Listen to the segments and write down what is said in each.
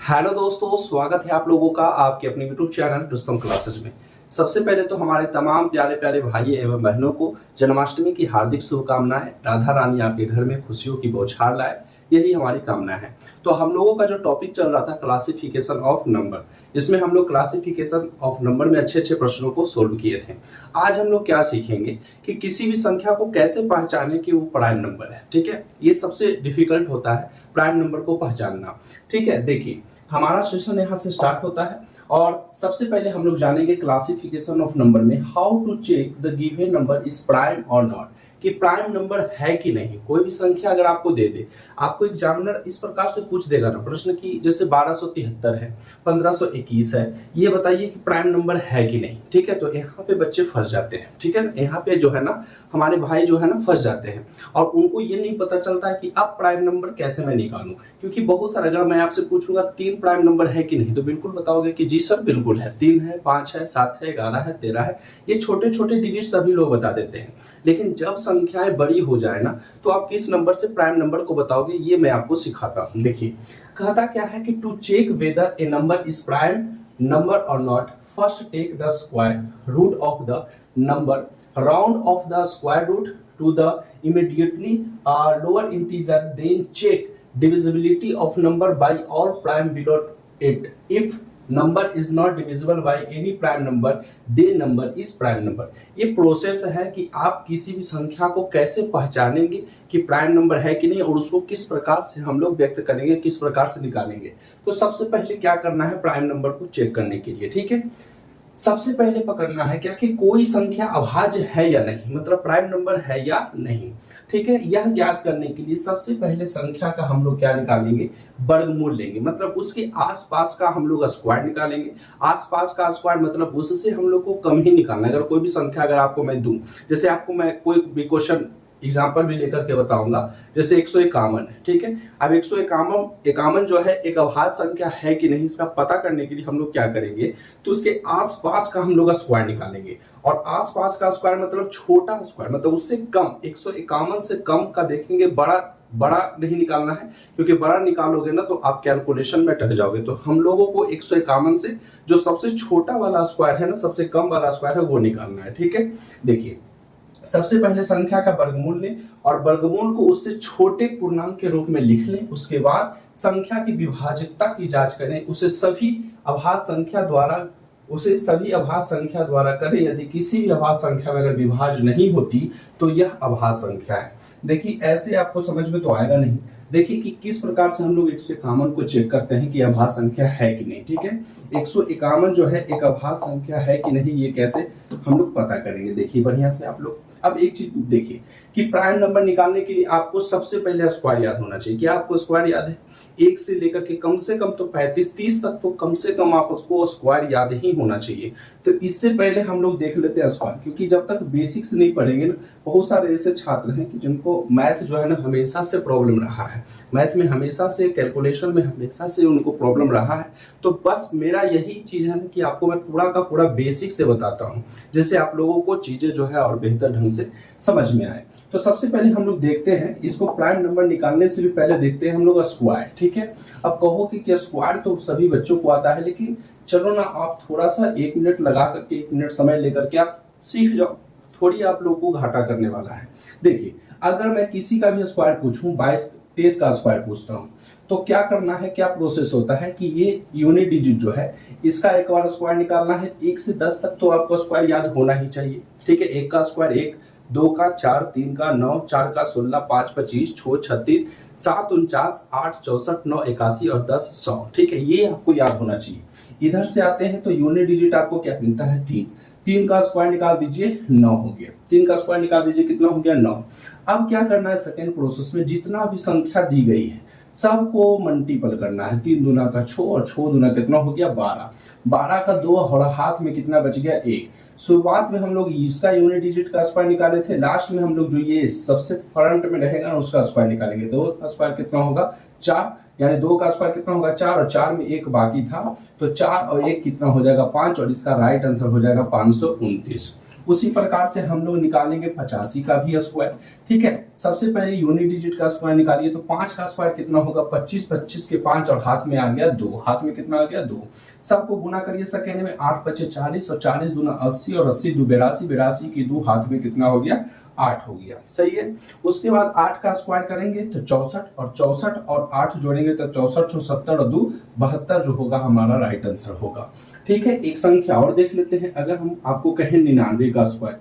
Hello दोस्तों, स्वागत है आप लोगों का आपके अपने यूट्यूब चैनल रुस्तम क्लासेस में। सबसे पहले तो हमारे तमाम प्यारे प्यारे भाई एवं बहनों को जन्माष्टमी की हार्दिक शुभकामनाएं। राधा रानी आपके घर में खुशियों की बौछार लाए, यही हमारी कामना है। तो हम लोगों का जो टॉपिक चल रहा था क्लासिफिकेशन ऑफ नंबर, इसमें हम लोग क्लासिफिकेशन ऑफ नंबर में अच्छे अच्छे प्रश्नों को सोल्व किए थे। आज हम लोग क्या सीखेंगे कि किसी भी संख्या को कैसे पहचाने कि वो प्राइम नंबर है। ठीक है, ये सबसे डिफिकल्ट होता है प्राइम नंबर को पहचानना। ठीक है, देखिए हमारा सेशन यहाँ से स्टार्ट होता है और सबसे पहले हम लोग जानेंगे क्लासिफिकेशन ऑफ नंबर में how to check the given number is prime और नॉट, कि प्राइम नंबर है कि नहीं। कोई भी संख्या अगर आपको दे दे, आपको एग्जामिनर इस प्रकार से पूछ देगा ना प्रश्न की, जैसे 1273 है, 1521 है, ये बताइए कि प्राइम नंबर है कि नहीं। ठीक है, तो यहाँ पे बच्चे फंस जाते हैं। ठीक है ना, यहाँ पे जो है ना हमारे भाई जो है ना फंस जाते हैं और उनको ये नहीं पता चलता है कि अब प्राइम नंबर कैसे मैं निकालूं। क्योंकि बहुत सारे, अगर मैं आपसे पूछूंगा 3 प्राइम नंबर है कि नहीं, तो बिल्कुल बताओगे कि जी सर बिल्कुल है, 3 है, 5 है, 7 है, 11 है, 13 है। ये छोटे छोटे डिजिट सभी लोग बता देते हैं, लेकिन जब संख्याएं बड़ी हो जाए ना तो आप किस नंबर से प्राइम नंबर को बताओगे, ये मैं आपको सिखाता हूं। देखिए कहता क्या है कि to check whether a number is prime number और not, first take the square root of the number, round off the square root to the immediately lower integer, then check divisibility of number by all prime below it. If number is not divisible by any prime number, then number is prime number. ये process है कि आप किसी भी संख्या को कैसे पहचानेंगे कि प्राइम नंबर है कि नहीं और उसको किस प्रकार से हम लोग व्यक्त करेंगे, किस प्रकार से निकालेंगे। तो सबसे पहले क्या करना है प्राइम नंबर को चेक करने के लिए। ठीक है, सबसे पहले पकड़ना है क्या कि कोई संख्या अभाज्य है या नहीं, मतलब प्राइम नंबर है या नहीं। ठीक है, यह ज्ञात करने के लिए सबसे पहले संख्या का हम लोग क्या निकालेंगे, वर्गमूल लेंगे। मतलब उसके आसपास का हम लोग स्क्वायर निकालेंगे। आसपास का स्क्वायर मतलब उससे हम लोग को कम ही निकालना है। अगर कोई भी संख्या अगर आपको मैं दूं, जैसे आपको मैं कोई भी क्वेश्चन एग्जाम्पल भी लेकर के बताऊंगा, जैसे 151 है। ठीक है, अब 151 जो है एक अभाज्य संख्या है कि नहीं, इसका पता करने के लिए हम लोग क्या करेंगे, तो उसके आसपास का हम लोग स्क्वायर निकालेंगे। और आसपास का स्क्वायर मतलब छोटा स्क्वायर, मतलब उससे कम, 151 से कम का देखेंगे। बड़ा नहीं निकालना है, क्योंकि बड़ा निकालोगे ना तो आप कैलकुलेशन में अटक जाओगे। तो हम लोगों को 151 से जो सबसे छोटा वाला स्क्वायर है ना, सबसे कम वाला स्क्वायर है, वो निकालना है। ठीक है, देखिए सबसे पहले संख्या का वर्गमूल लें और वर्गमूल को उससे छोटे पूर्णांक के रूप में लिख लें। उसके बाद संख्या की विभाज्यता की जांच करें, उसे सभी अभाज्य संख्या द्वारा करें। यदि किसी भी अभाज्य संख्या में अगर विभाज्य नहीं होती तो यह अभाज्य संख्या है। देखिए ऐसे आपको समझ में तो आएगा नहीं। देखिए कि किस प्रकार से हम लोग 151 को चेक करते हैं कि अभाज्य संख्या है कि नहीं। ठीक है, 151 जो है एक अभाज्य संख्या है कि नहीं, ये कैसे हम लोग पता करेंगे। देखिए बढ़िया से आप लोग अब एक चीज देखिए कि प्राइम नंबर निकालने के लिए आपको सबसे पहले स्क्वायर याद होना चाहिए। क्या आपको स्क्वायर याद है? 1 से लेकर के कम से कम तो 35-30 तक तो कम से कम आप उसको स्क्वायर याद ही होना चाहिए। तो इससे पहले हम लोग देख लेते हैं स्क्वायर, क्योंकि जब तक बेसिक्स नहीं पढ़ेंगे ना, बहुत सारे ऐसे छात्र हैं कि जिनको मैथ जो है ना हमेशा से प्रॉब्लम रहा है, मैथ में हमेशा से, कैलकुलेशन में हमेशा से उनको प्रॉब्लम रहा है। तो बस मेरा यही चीज है कि आपको मैं पूरा का पूरा बेसिक से बताता हूँ, जिससे आप लोगों को चीजें जो है और बेहतर ढंग से समझ में आए। तो सबसे पहले हम लोग देखते हैं इसको, प्राइम नंबर निकालने से भी पहले देखते हैं हम लोग स्क्वायर। ठीक है, अब कहो कि स्क्वायर तो सभी बच्चों को आता है, लेकिन चलो ना आप थोड़ा सा 1 मिनट लगा करके, 1 मिनट समय लेकर के आप सीख जाओ, थोड़ी आप लोगों को घाटा करने वाला है। देखिए अगर मैं किसी का भी स्क्वायर पूछूं, 22-23 का स्क्वायर पूछता हूं, तो क्या करना है, क्या प्रोसेस होता है कि ये यूनिट डिजिट जो है इसका एक बार स्क्वायर निकालना है। 1 से 10 तक तो आपको स्क्वायर याद होना ही चाहिए। ठीक है, 1 का स्क्वायर 1, 2 का 4, 3 का 9, 4 का 16, 5 25, 6 36, 7 49, 8 64, 9 81 और 10 100। ठीक है, ये आपको याद होना चाहिए। इधर से आते हैं तो यूनिट डिजिट आपको क्या मिलता है, 3। 3 का स्क्वायर निकाल दीजिए, 9 हो गया। 3 का स्क्वायर निकाल दीजिए, कितना हो गया, 9। अब क्या करना है, सेकेंड प्रोसेस में जितना भी संख्या दी गई है सबको मल्टीपल करना है। 3 दूना का 6 और 6 दूना कितना हो गया, 12। 12 का 2 और हाथ में कितना बच गया, 1। शुरुआत में हम लोग इसका यूनिट डिजिट का स्क्वायर निकाले थे, लास्ट में हम लोग जो ये सबसे फ्रंट में रहेगा ना उसका स्क्वायर निकालेंगे। 2 का स्क्वायर कितना होगा, 4, यानी 2 का स्क्वायर कितना होगा, 4, और 4 में 1 बाकी था, तो 4 और 1 कितना हो जाएगा, 5, और इसका राइट आंसर हो जाएगा 529। उसी प्रकार से हम लोग निकालेंगे 85 का भी स्क्वायर। ठीक है, सबसे पहले यूनिट डिजिट का स्क्वायर निकालिए। तो 5 का स्क्वायर कितना होगा? 25, 25 के 5 और हाथ में आ गया 2, हाथ में कितना आ गया? 2। सबको गुना करिए सेकेंड में, 8 × 5 = 40 और 40 × 80 और 80 × 2 = 82, 82 की 2 हाथ में कितना हो गया? 8 हो गया। सही है। उसके बाद 8 का स्क्वायर करेंगे तो 64 और 64 और 8 जोड़ेंगे तो 64, 70 और 2 72 जो होगा हमारा राइट आंसर होगा। ठीक है, एक संख्या और देख लेते हैं। अगर हम आपको कहें 99 का स्क्वायर,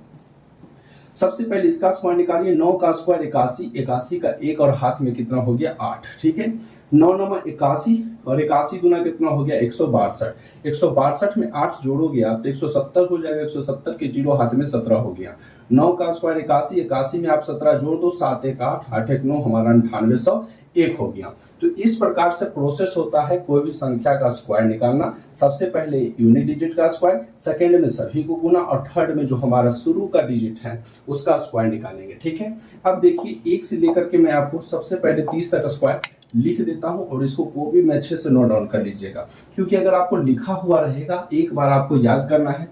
सबसे पहले इसका स्क्वायर निकालिए। 9 का स्क्वायर 81, 81 का 1 और हाथ में कितना हो गया? 8। ठीक है, 9 × 9 = 81 और 81 गुना कितना हो गया? 162। 162 में 8 जोड़ोगे आप तो 170 हो जाएगा। 170 के 0 हाथ में 17 हो गया। 9 का स्क्वायर 81, 81 में आप 17 जोड़ दो, 7 × 1 = 8, 8 × 1 = 9, हमारा 9801 हो गया। तो इस प्रकार से प्रोसेस होता है कोई भी संख्या का स्क्वायर निकालना। सबसे पहले यूनिट डिजिट का स्क्वायर, सेकंड में सभी को गुना और थर्ड में जो हमारा शुरू का डिजिट है उसका स्क्वायर निकालेंगे। ठीक है, अब देखिए 1 से लेकर के मैं आपको सबसे पहले 30 तक स्क्वायर लिख देता हूं और इसको कॉपी में अच्छे से नोट डाउन कर लीजिएगा, क्योंकि अगर आपको लिखा हुआ रहेगा एक बार आपको याद करना है।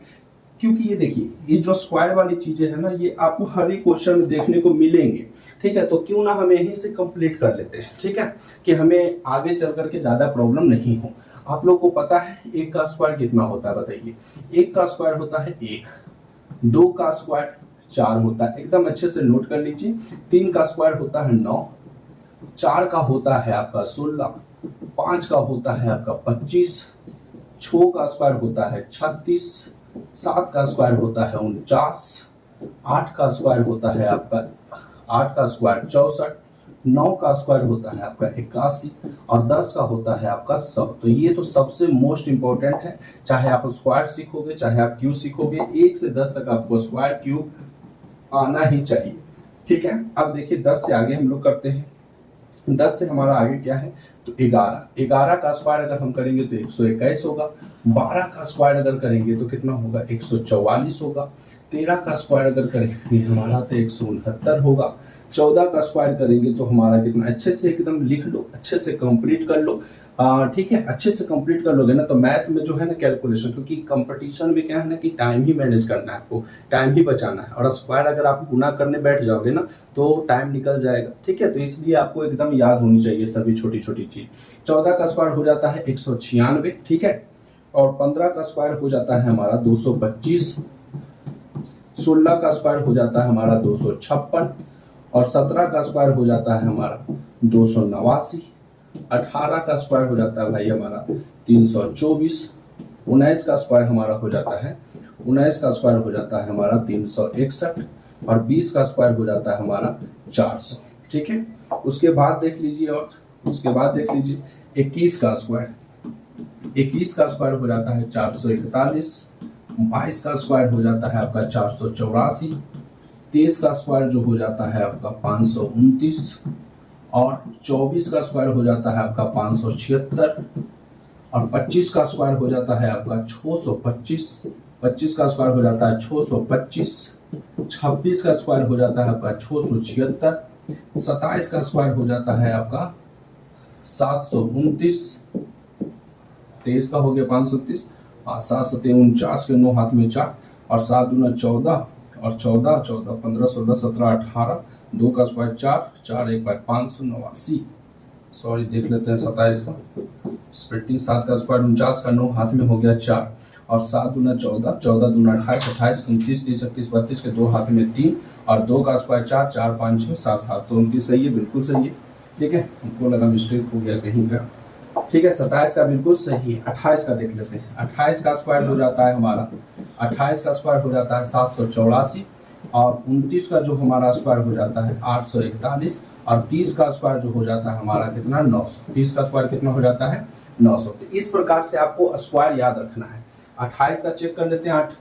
क्योंकि ये देखिए, ये जो स्क्वायर वाली चीजें है ना, ये आपको हर एक क्वेश्चन में देखने को मिलेंगे। ठीक है, तो क्यों ना हम यहीं से कंप्लीट कर लेते हैं। ठीक है, कि हमें आगे चल करके ज्यादा प्रॉब्लम नहीं हो। आप लोग को पता है 1 का स्क्वायर कितना होता है? बताइए। 1 का स्क्वायर होता है 1, 2 का स्क्वायर 4 होता है, एकदम अच्छे से नोट कर लीजिए। 3 का स्क्वायर होता है 9, 4 का होता है आपका 16, 5 का होता है आपका 25, 6 का स्क्वायर होता है 36, 7 का स्क्वायर होता है 49, 8 का स्क्वायर होता है आपका 8 का स्क्वायर 64, 9 का स्क्वायर होता है आपका 81 और 10 का होता है आपका 100। तो ये तो सबसे मोस्ट इंपॉर्टेंट है। चाहे आप स्क्वायर सीखोगे, चाहे आप क्यूब सीखोगे, 1 से 10 तक आपको स्क्वायर क्यूब आना ही चाहिए। ठीक है, अब देखिए 10 से आगे हम लोग करते हैं। 10 से हमारा आगे क्या है? तो 11। 11 का स्क्वायर अगर हम करेंगे तो 121 होगा। 12 का स्क्वायर अगर करेंगे तो कितना होगा? 144 होगा। 13 का स्क्वायर अगर करेंगे हमारा तो 169 होगा। 14 का स्क्वायर करेंगे तो हमारा कितना? अच्छे से एकदम लिख लो, अच्छे से कंप्लीट कर लो। ठीक है, अच्छे से कंप्लीट कर लोगे ना तो मैथ में जो है ना कैलकुलेशन, क्योंकि कंपटीशन में क्या है ना कि टाइम ही मैनेज करना है, आपको टाइम ही बचाना है। और स्क्वायर अगर आप गुना करने बैठ जाओगे ना तो टाइम निकल जाएगा। ठीक है, तो इसलिए आपको एकदम याद होनी चाहिए सभी छोटी छोटी चीज। 14 का स्क्वायर हो जाता है 196। ठीक है, और 15 का स्क्वायर हो जाता है हमारा 225, 16 का स्क्वायर हो जाता है हमारा 256 और 17 का स्क्वायर हो जाता है हमारा 289, 18 का स्क्वायर हो जाता है भाई हमारा 324, 19 का स्क्वायर हमारा हो जाता है 19 का स्क्वायर हो जाता है हमारा 361 और 20 का स्क्वायर हो जाता है हमारा 400। ठीक है, उसके बाद देख लीजिए, और उसके बाद देख लीजिए 21 का स्क्वायर, 21 का स्क्वायर हो जाता है 441, 22 का स्क्वायर हो जाता है आपका 484, 23 का स्क्वायर जो हो जाता है आपका 529 और 24 का स्क्वायर हो जाता है आपका 576 और 25 का स्क्वायर हो जाता है आपका 625, 25 का स्क्वायर हो जाता है 625, 26 का स्क्वायर हो जाता है आपका 676, 27 का स्क्वायर हो जाता है आपका 729, 23 का हो गया 530 और 7 7 49 के 9 हाथ में 4 और 7 दूना 14 और 14 14 15 16 17 18, 2 का स्क्वायर 4, 4 1 बार 589। सॉरी देख लेते हैं 27 का स्प्लिटिंग। 7 का स्क्वायर 49 का 9 हाथ में हो गया 4 और 7 दूना 14, 14 दूना 28, 28 29 30 31 32 के 2 हाथ में 3 और 2 का स्क्वायर 4, 4 5 6 7 7 29। सही है, बिल्कुल सही है। ठीक है, हमको लगा मिस्टेक हो गया कहीं का। ठीक है, 27 का बिल्कुल सही है। 28 का देख लेते हैं। 28 का स्क्वायर हो जाता है हमारा 28 का स्क्वायर हो जाता है 784 और 29 का जो हमारा स्क्वायर हो जाता है 841 और 30 का स्क्वायर जो हो जाता है हमारा कितना 900। 30 का स्क्वायर कितना हो जाता है 900। तो इस प्रकार से आपको स्क्वायर याद रखना है। 28 का चेक कर लेते हैं। 8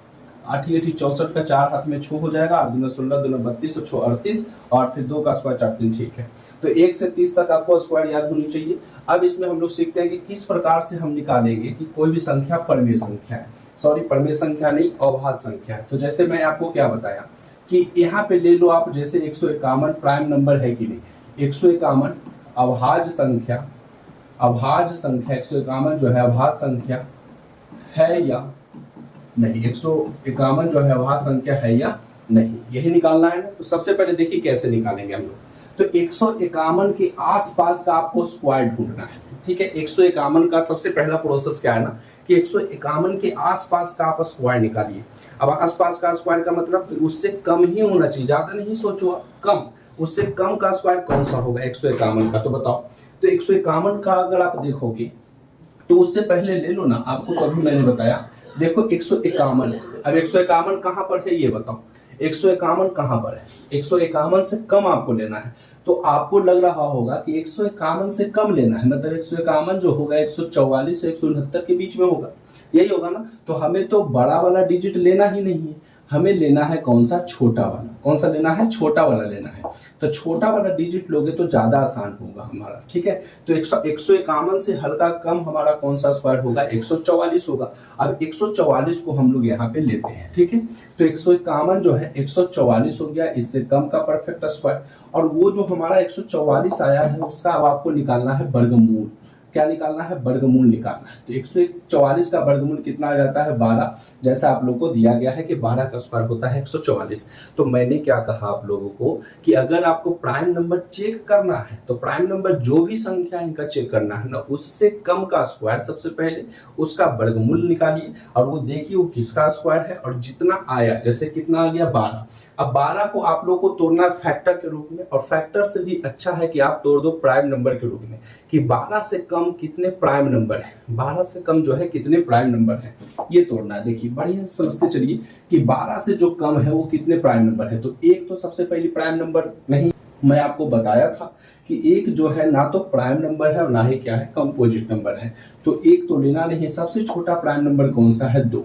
8 64 का 4 हाथ में 6 हो जाएगा, 8 दूना 16 दूना 32 और 6 38 और फिर 2 का स्क्वायर 4 3। ठीक है, तो 1 से 30 तक आपको स्क्वायर याद होनी चाहिए। अब इसमें हम लोग सीखते हैं कि किस प्रकार से हम निकालेंगे कि कोई भी संख्या परमेय संख्या है, सॉरी परमेय संख्या नहीं अवभाज्य संख्या है। तो जैसे मैं आपको क्या बताया कि यहाँ पे ले लो आप, जैसे 151 प्राइम नंबर है कि नहीं, 151 अवभाज्य संख्या, अवभाज्य संख्या 151 जो है अवभाज्य संख्या है या नहीं। 151 जो है अभाज्य संख्या है या नहीं, यही निकालना है ना। तो सबसे पहले देखिए कैसे निकालेंगे हम लोग। तो 151 के आसपास का आपको स्क्वायर ढूंढना है, ठीक है। 151 का सबसे पहला प्रोसेस क्या है ना कि 151 के आसपास का आप स्क्वायर निकालिए। अब आसपास का स्क्वायर का मतलब उससे कम ही होना चाहिए, ज्यादा नहीं सोचो, कम। उससे कम का स्क्वायर कौन सा होगा 151 का, तो बताओ। तो 151 का अगर आप देखोगे तो उससे पहले ले लो ना, आपको कभी मैंने बताया, देखो 151 है। अब 151 कहां पर है ये बताओ, 151 कहां पर है? 151 से कम आपको लेना है। तो आपको लग रहा होगा कि 151 से कम लेना है, मतलब 151 जो होगा 144 से 169 के बीच में होगा, यही होगा ना। तो हमें तो बड़ा वाला डिजिट लेना ही नहीं है, हमें लेना है कौन सा? छोटा वाला। कौन सा लेना है? छोटा वाला लेना है। तो छोटा वाला डिजिट लोगे तो ज्यादा आसान होगा हमारा, ठीक है। तो 151 से हल्का कम हमारा कौन सा स्क्वायर होगा? 144 होगा। अब 144 को हम लोग यहाँ पे लेते हैं, ठीक है। तो 151 जो है 144 हो गया, इससे कम का परफेक्ट स्क्वायर। और वो जो हमारा 144 आया है उसका अब आपको निकालना है वर्गमूल। क्या निकालना है? वर्गमूल निकालना है। तो 144 का वर्गमूल कितना आ जाता है? 12। जैसा आप लोगों को दिया गया है कि 12 का स्क्वायर होता है 144। तो मैंने क्या कहा आप लोगों को कि अगर आपको प्राइम नंबर चेक करना है तो प्राइम नंबर जो भी संख्या इनका चेक करना है ना, उससे कम का स्क्वायर सबसे पहले उसका वर्गमूल निकालिए और वो देखिए वो किसका स्क्वायर है। और जितना आया, जैसे कितना आ गया? 12। अब 12 को आप लोगों को तोड़ना है फैक्टर के रूप में, और फैक्टर से भी अच्छा है कि आप तोड़ दो प्राइम नंबर के रूप में कि 12 से कम कितने प्राइम नंबर है, 12 से कम जो है कितने प्राइम नंबर है, ये तोड़ना है। देखिए बढ़िया से समझते चलिए कि 12 से जो कम है वो कितने प्राइम नंबर है। तो एक तो सबसे पहली प्राइम नंबर नहीं, मैं आपको बताया था कि एक जो है ना तो प्राइम नंबर है और ना ही क्या है, कंपोजिट नंबर है। तो एक तो लेना नहीं है। सबसे छोटा प्राइम नंबर कौन सा है? 2।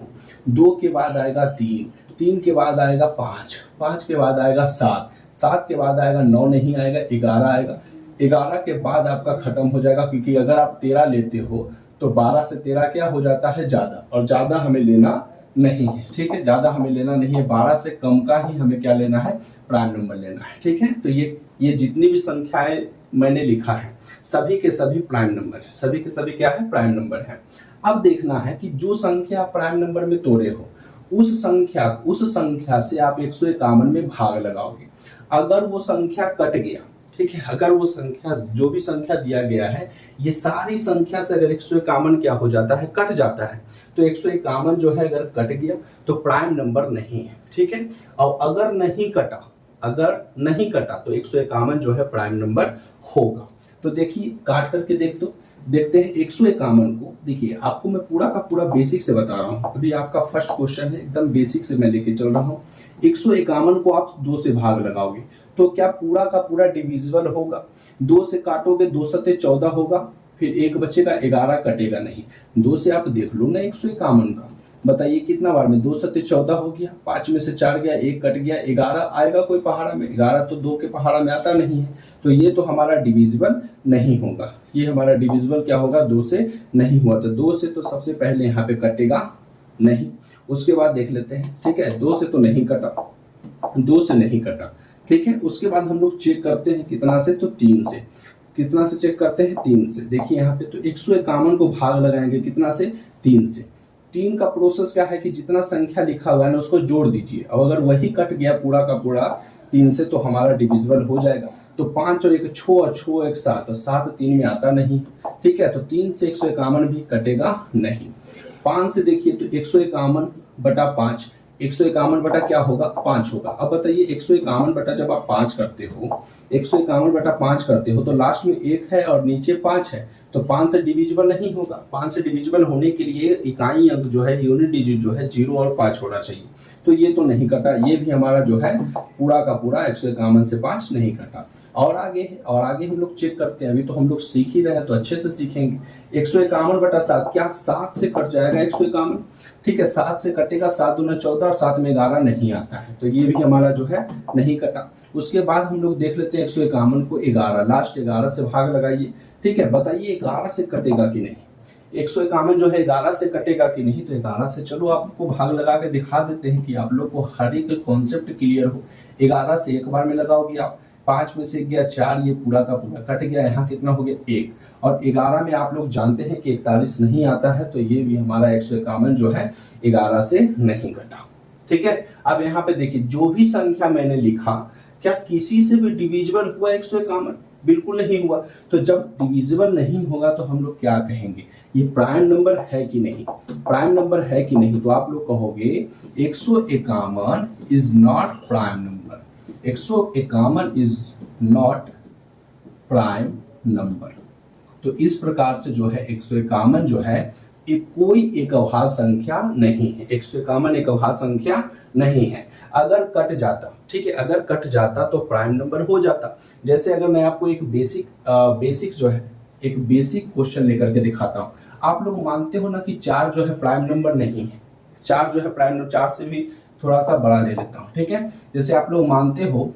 2 के बाद आएगा 3, 3 के बाद आएगा 5, 5 के बाद आएगा 7, 7 के बाद आएगा 9 नहीं आएगा, 11 आएगा, 11 के बाद आपका खत्म हो जाएगा। क्योंकि अगर आप 13 लेते हो तो 12 से 13 क्या हो जाता है? ज्यादा, और ज्यादा हमें लेना नहीं है, ठीक है। ज्यादा हमें लेना नहीं है, 12 से कम का ही हमें क्या लेना है? प्राइम नंबर लेना है, ठीक है। तो ये जितनी भी संख्याएं मैंने लिखा है सभी के सभी प्राइम नंबर है, सभी के सभी क्या है? प्राइम नंबर है। अब देखना है कि जो संख्या प्राइम नंबर में तोड़े हो उस संख्या से आप 151 में भाग लगाओगे। अगर वो संख्या कट गया, ठीक है, अगर वो संख्या जो भी संख्या दिया गया है ये सारी संख्या से अगर 151 क्या हो जाता है? कट जाता है। तो 151 जो है अगर कट गया तो प्राइम नंबर नहीं है, ठीक है। और अगर नहीं कटा तो 151 जो है प्राइम नंबर होगा। तो देखिए काट करके देखते हैं 151 को। देखिए आपको मैं पूरा का पूरा बेसिक से बता रहा हूँ, अभी आपका फर्स्ट क्वेश्चन है, एकदम बेसिक से मैं लेके चल रहा हूँ। 151 को आप 2 से भाग लगाओगे तो क्या पूरा का पूरा डिविजिबल होगा? 2 से काटोगे 2 सत्ते 14 होगा, फिर एक बचेगा 11, कटेगा नहीं। 2 से आप देख लो ना 151 का, बताइए कितना बार में? 2 सत्ते 14 हो गया, 5 में से 4 गया, 1 कट गया, 11 आएगा कोई पहाड़ा में? 11 तो 2 के पहाड़ा में आता नहीं है। तो ये तो हमारा डिविजिबल नहीं होगा, ये हमारा डिविजिबल क्या होगा? 2 से नहीं हुआ। तो 2 से तो सबसे पहले यहाँ पे कटेगा नहीं। उसके बाद देख लेते हैं, ठीक है। 2 से तो नहीं कटा, 2 से नहीं कटा, ठीक है। उसके बाद हम लोग चेक करते हैं कितना से? तो 3 से। कितना से चेक करते हैं? 3 से। देखिए यहाँ पे तो 151 को भाग लगाएंगे कितना से? 3 से। 3 का प्रोसेस क्या है कि जितना संख्या लिखा हुआ है ना उसको जोड़ दीजिए। अब अगर वही कट गया पूरा का पूरा 3 से तो हमारा डिविजिबल हो जाएगा। तो 5 और 1 6 और 6 1 7 और 7 3 में आता नहीं, ठीक है। तो 3 से 151 भी कटेगा नहीं। 5 से देखिए तो 151 बटा 5, 151 बटा क्या होगा? 5 होगा। अब बताइए 151 बटा जब आप 5 करते हो, 151 बटा 5 करते हो तो लास्ट में 1 है और नीचे 5 है, तो 5 से डिविजिबल नहीं होगा। 5 से डिविजिबल होने के लिए इकाई अंक जो है, यूनिट डिजिट जो है 0 और 5 होना चाहिए। तो ये तो नहीं कटा, ये भी हमारा जो है पूरा का पूरा 151 से 5 नहीं कटा। और आगे हम लोग चेक करते हैं, अभी तो हम लोग सीख ही रहे हैं तो अच्छे से सीखेंगे। 151 बटा 7, क्या 7 से कट जाएगा 151? ठीक है, 7 से कटेगा, 7 दूना 14 और 7 में 11 नहीं आता है, तो ये भी हमारा जो है नहीं कटा। उसके बाद हम लोग देख लेते हैं 151 को 11, लास्ट 11 से भाग लगाइए। ठीक है, बताइए 11 से कटेगा कि नहीं? 151 जो है 11 से कटेगा कि नहीं? तो 11 से चलो आपको भाग लगा के दिखा देते हैं कि आप लोग को हर एक कॉन्सेप्ट क्लियर हो। 11 से एक बार में लगाओगे आप, 5 में से गया 4, ये पूरा का पूरा कट गया, यहाँ कितना हो गया 1। और 11 में आप लोग जानते हैं कि 41 नहीं आता है, तो ये भी हमारा 151 जो है 11 से नहीं घटा। ठीक है, अब यहाँ पे देखिए जो भी संख्या मैंने लिखा क्या किसी से भी डिविजिबल हुआ 151? बिल्कुल नहीं हुआ। तो जब डिविजिबल नहीं होगा तो हम लोग क्या कहेंगे, ये प्राइम नंबर है कि नहीं, प्राइम नंबर है कि नहीं। तो आप लोग कहोगे 151 is not prime number, 151 is not prime number. तो इस प्रकार से जो है 151 जो है एक कोई एक अभाज्य संख्या नहीं है, 151 एक अभाज्य संख्या नहीं है। अगर कट जाता, ठीक है, अगर कट जाता तो प्राइम नंबर हो जाता। जैसे अगर मैं आपको एक बेसिक जो है एक बेसिक क्वेश्चन लेकर के दिखाता हूँ। आप लोग मानते हो ना कि 4 जो है प्राइम नंबर नहीं है, 4 जो है प्राइम नंबर, 4 से भी थोड़ा सा बड़ा ले लेता हूँ, ठीक है। जैसे आप लोग मानते हो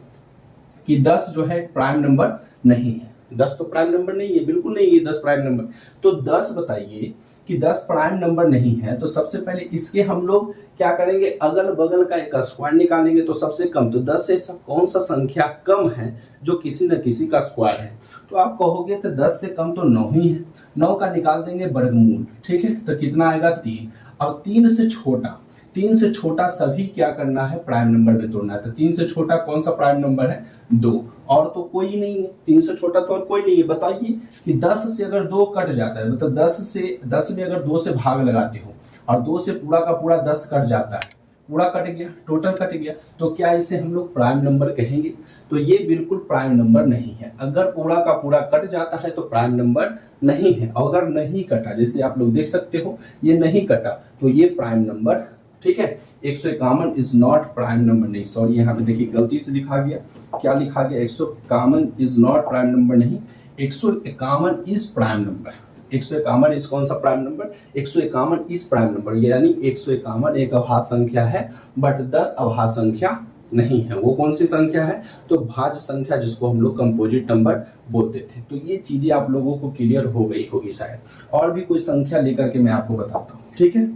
कि 10 जो है प्राइम नंबर नहीं है, 10 तो प्राइम नंबर नहीं है, बिल्कुल नहीं है 10 प्राइम नंबर। तो 10 बताइए कि 10 प्राइम नंबर नहीं है, तो सबसे पहले इसके हम लोग क्या करेंगे, अगल बगल का एक स्क्वायर निकालेंगे। तो सबसे कम, तो 10 से कौन सा संख्या कम है जो किसी न किसी का स्क्वायर है। तो आप कहोगे तो 10 से कम तो 9 ही है, 9 का निकाल देंगे वर्गमूल, ठीक है। तो कितना आएगा 3। अब 3 से छोटा, 3 से छोटा सभी क्या करना है, प्राइम नंबर में तोड़ना है। तो 3 से छोटा कौन सा प्राइम नंबर है, 2, और तो कोई नहीं है। 3 से छोटा तो और कोई नहीं है। बताइए कि 10 से अगर 2 कट जाता है, मतलब 10 में अगर 2 से भाग लगाते हो और 2 से पूरा का पूरा 10 कट जाता है, पूरा कट गया, टोटल कट गया, तो क्या इसे हम लोग प्राइम नंबर कहेंगे? तो ये बिल्कुल प्राइम नंबर नहीं है। अगर पूरा का पूरा कट जाता है तो प्राइम नंबर नहीं है। अगर नहीं कटा, जैसे आप लोग देख सकते हो ये नहीं कटा, तो ये प्राइम नंबर, ठीक है। 151 इज नॉट प्राइम नंबर नहीं, सॉरी यहाँ पे देखिए गलती से लिखा गया, क्या लिखा गया, 151 इज नॉट प्राइम नंबर नहीं, 151 इज प्राइम नंबर। 151 इज कौन सा prime number, 151 is prime number, यानी 151 एक अभाज्य संख्या है, बट 10 अभाज्य संख्या नहीं है। वो कौन सी संख्या है, तो भाज्य संख्या, जिसको हम लोग कंपोजिट नंबर बोलते थे। तो ये चीजें आप लोगों को क्लियर हो गई होगी शायद। और भी कोई संख्या लेकर के मैं आपको बताता हूँ, ठीक है।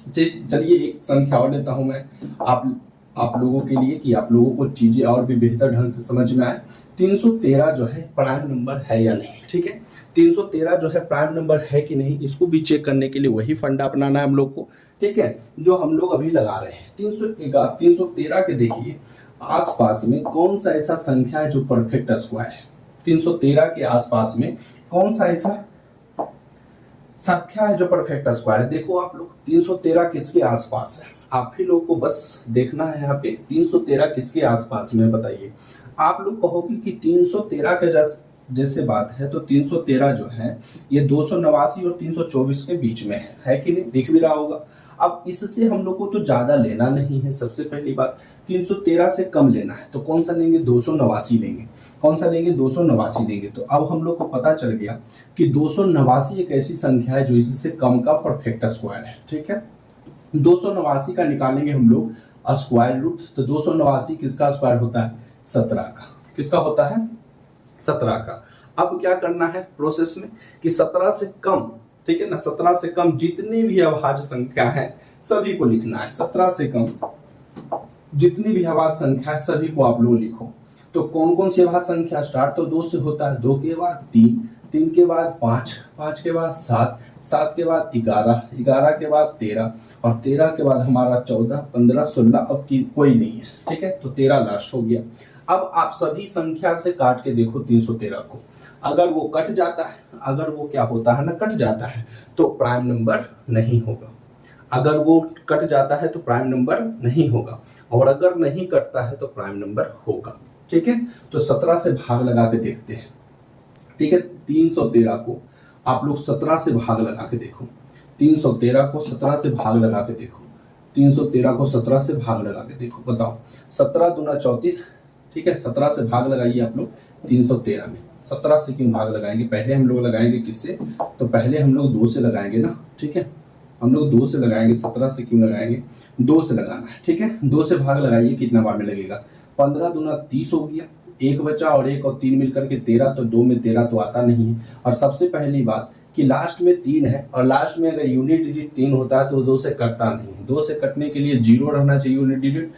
चलिए एक संख्या और लेता हूं मैं आप लोगों के लिए, कि आप लोगों को चीजें और भी बेहतर ढंग से समझ में आए। 313 जो है प्राइम नंबर है या नहीं, ठीक है। 313 जो है प्राइम नंबर है कि नहीं, इसको भी चेक करने के लिए वही फंडा अपनाना है हम लोग को, ठीक है, जो हम लोग अभी लगा रहे हैं। 313 के देखिए आसपास में कौन सा ऐसा संख्या है जो परफेक्ट स्क्वायर है। 313 के आसपास में कौन सा ऐसा संख्या है जो परफेक्ट स्क्वायर है। देखो आप लोग 313 किसके आसपास है, आप ही लोगों को बस देखना है यहाँ पे 313 किसके आसपास में, बताइए। आप लोग कहोगे कि 313 के जैसे बात है, तो 313 जो है ये 289 और 324 के बीच में है कि नहीं, दिख भी रहा होगा। अब इससे हम लोग को तो ज्यादा लेना नहीं है। सबसे पहली बात 313 से कम लेना है, तो कौन सा लेंगे, 289 लेंगे। कौन सा लेंगे, 289 लेंगे। तो अब हम लोग को पता चल गया कि 289 एक ऐसी संख्या है जो इससे कम का परफेक्ट स्क्वायर है, ठीक है। 289 का निकालेंगे हम लोग स्क्वायर रूट। तो 289 किसका स्क्वायर होता है, 17 का। किसका होता है, 17 का। अब क्या करना है प्रोसेस में कि 17 से कम, ठीक है ना, 17 से कम जितनी भी अभाज्य संख्या है सभी को लिखना है। 17 से कम जितनी भी अभाज्य संख्या है सभी को आप लोग लिखो। तो कौन कौन सी अभाज्य संख्या, स्टार्ट तो 2 से होता है, 2 के बाद 3, 3 के बाद 5, 5 के बाद 7, 7 के बाद 11, 11 के बाद 13, और 13 के बाद हमारा 14, 15, 16, अब की कोई नहीं है, ठीक है। तो 13 लास्ट हो गया। अब आप सभी संख्या से काट के देखो 313 को, अगर वो कट जाता है, अगर वो क्या होता है ना, कट जाता है, तो प्राइम नंबर नहीं होगा। अगर वो कट जाता है तो प्राइम नंबर नहीं होगा, और अगर नहीं कटता है तो प्राइम नंबर होगा, ठीक है। तो 17 से भाग लगा के देखते हैं, ठीक है। 313 को आप लोग 17 से भाग लगा के देखो, 313 को 17 से भाग लगा के देखो, 313 को 17 से भाग लगा के देखो, बताओ 17 दूना 34, ठीक है। 17 से भाग लगाइए आप लोग 313 में। 17 से क्यों भाग लगाएंगे, पहले हम लोग लगाएंगे किससे, तो पहले हम लोग 2 से लगाएंगे ना, ठीक है। हम लोग 2 से लगाएंगे, 17 से क्यों लगाएंगे, 2 से लगाना है, ठीक है। 2 से भाग लगाइए, कितना बार में लगेगा, 15 दूना 30 हो गया, 1 बचा और 1 और 3 मिलकर के 13, तो 2 में 13 तो आता नहीं है। और सबसे पहली बात कि लास्ट में 3 है और लास्ट में अगर यूनिट डिजिट 3 होता है तो 2 से कटता नहीं है। 2 से कटने के लिए 0 रहना चाहिए यूनिट डिजिट,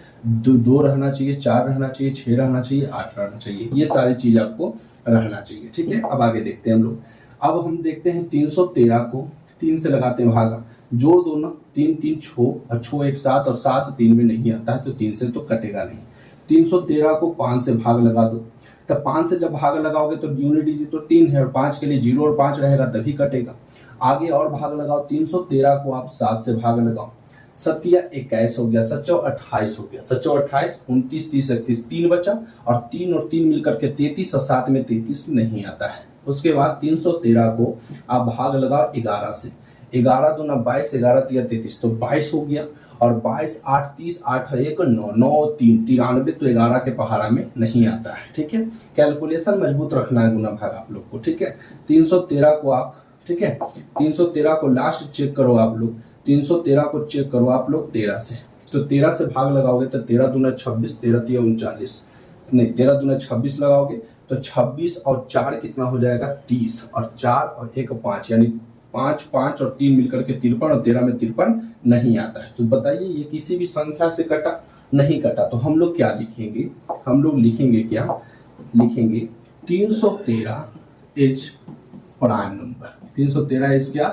2 रहना चाहिए, 4 रहना चाहिए, 6 रहना चाहिए, 8 रहना चाहिए। ये सारी चीज आपको रहना चाहिए। ठीक है, अब आगे देखते हैं हम लोग। अब हम देखते हैं 313 को 3 से लगाते हैं भागा, जोड़ दो ना, 3 3 6 और 6 1 7 और 7 3 में नहीं आता है तो 3 से तो कटेगा नहीं। 313 को 5 से भाग लगा दो, तब 5 से जब भाग लगाओगे तो यूनिट डिजिट तो 3 है और 5 के लिए 0 और 5 रहेगा तभी कटेगा। आगे और भाग लगाओ, 313 को आप 7 से भाग लगाओ, 7 या 21 हो गया, 7 और 28 हो गया, 7 और 28 29 30 31 3 बचा और 3 मिलकर के 33 और 7 में 33 नहीं आता है। उसके बाद 313 को आप भाग लगाओ 11 से, 11 दूना 22, 11 तिया 33 तो 22 हो गया और 22 8 30 8 1 9 9 3 93 तो 11 के पहाड़ा में नहीं आता है। ठीक है, कैलकुलेशन मजबूत रखना है गुना भाग आप लोग को। ठीक है, 313 को आप, ठीक है, 313 को लास्ट चेक करो आप लोग, 313 को चेक करो आप लोग 13 से, तो 13 से भाग लगाओगे तो 13 दूना 26, 13 तिया 39, नहीं 13 दूना 26 लगाओगे तो 26 और 4 कितना हो जाएगा 30 और 4 और 1 5 यानी 5 5 और 3 मिलकर के 53 और 13 में 53 नहीं आता है। तो बताइए ये किसी भी संख्या से कटा नहीं कटा, तो हम लोग क्या लिखेंगे, हम लोग लिखेंगे क्या, लिखेंगे 313 इज प्राइम नंबर, 313 इज क्या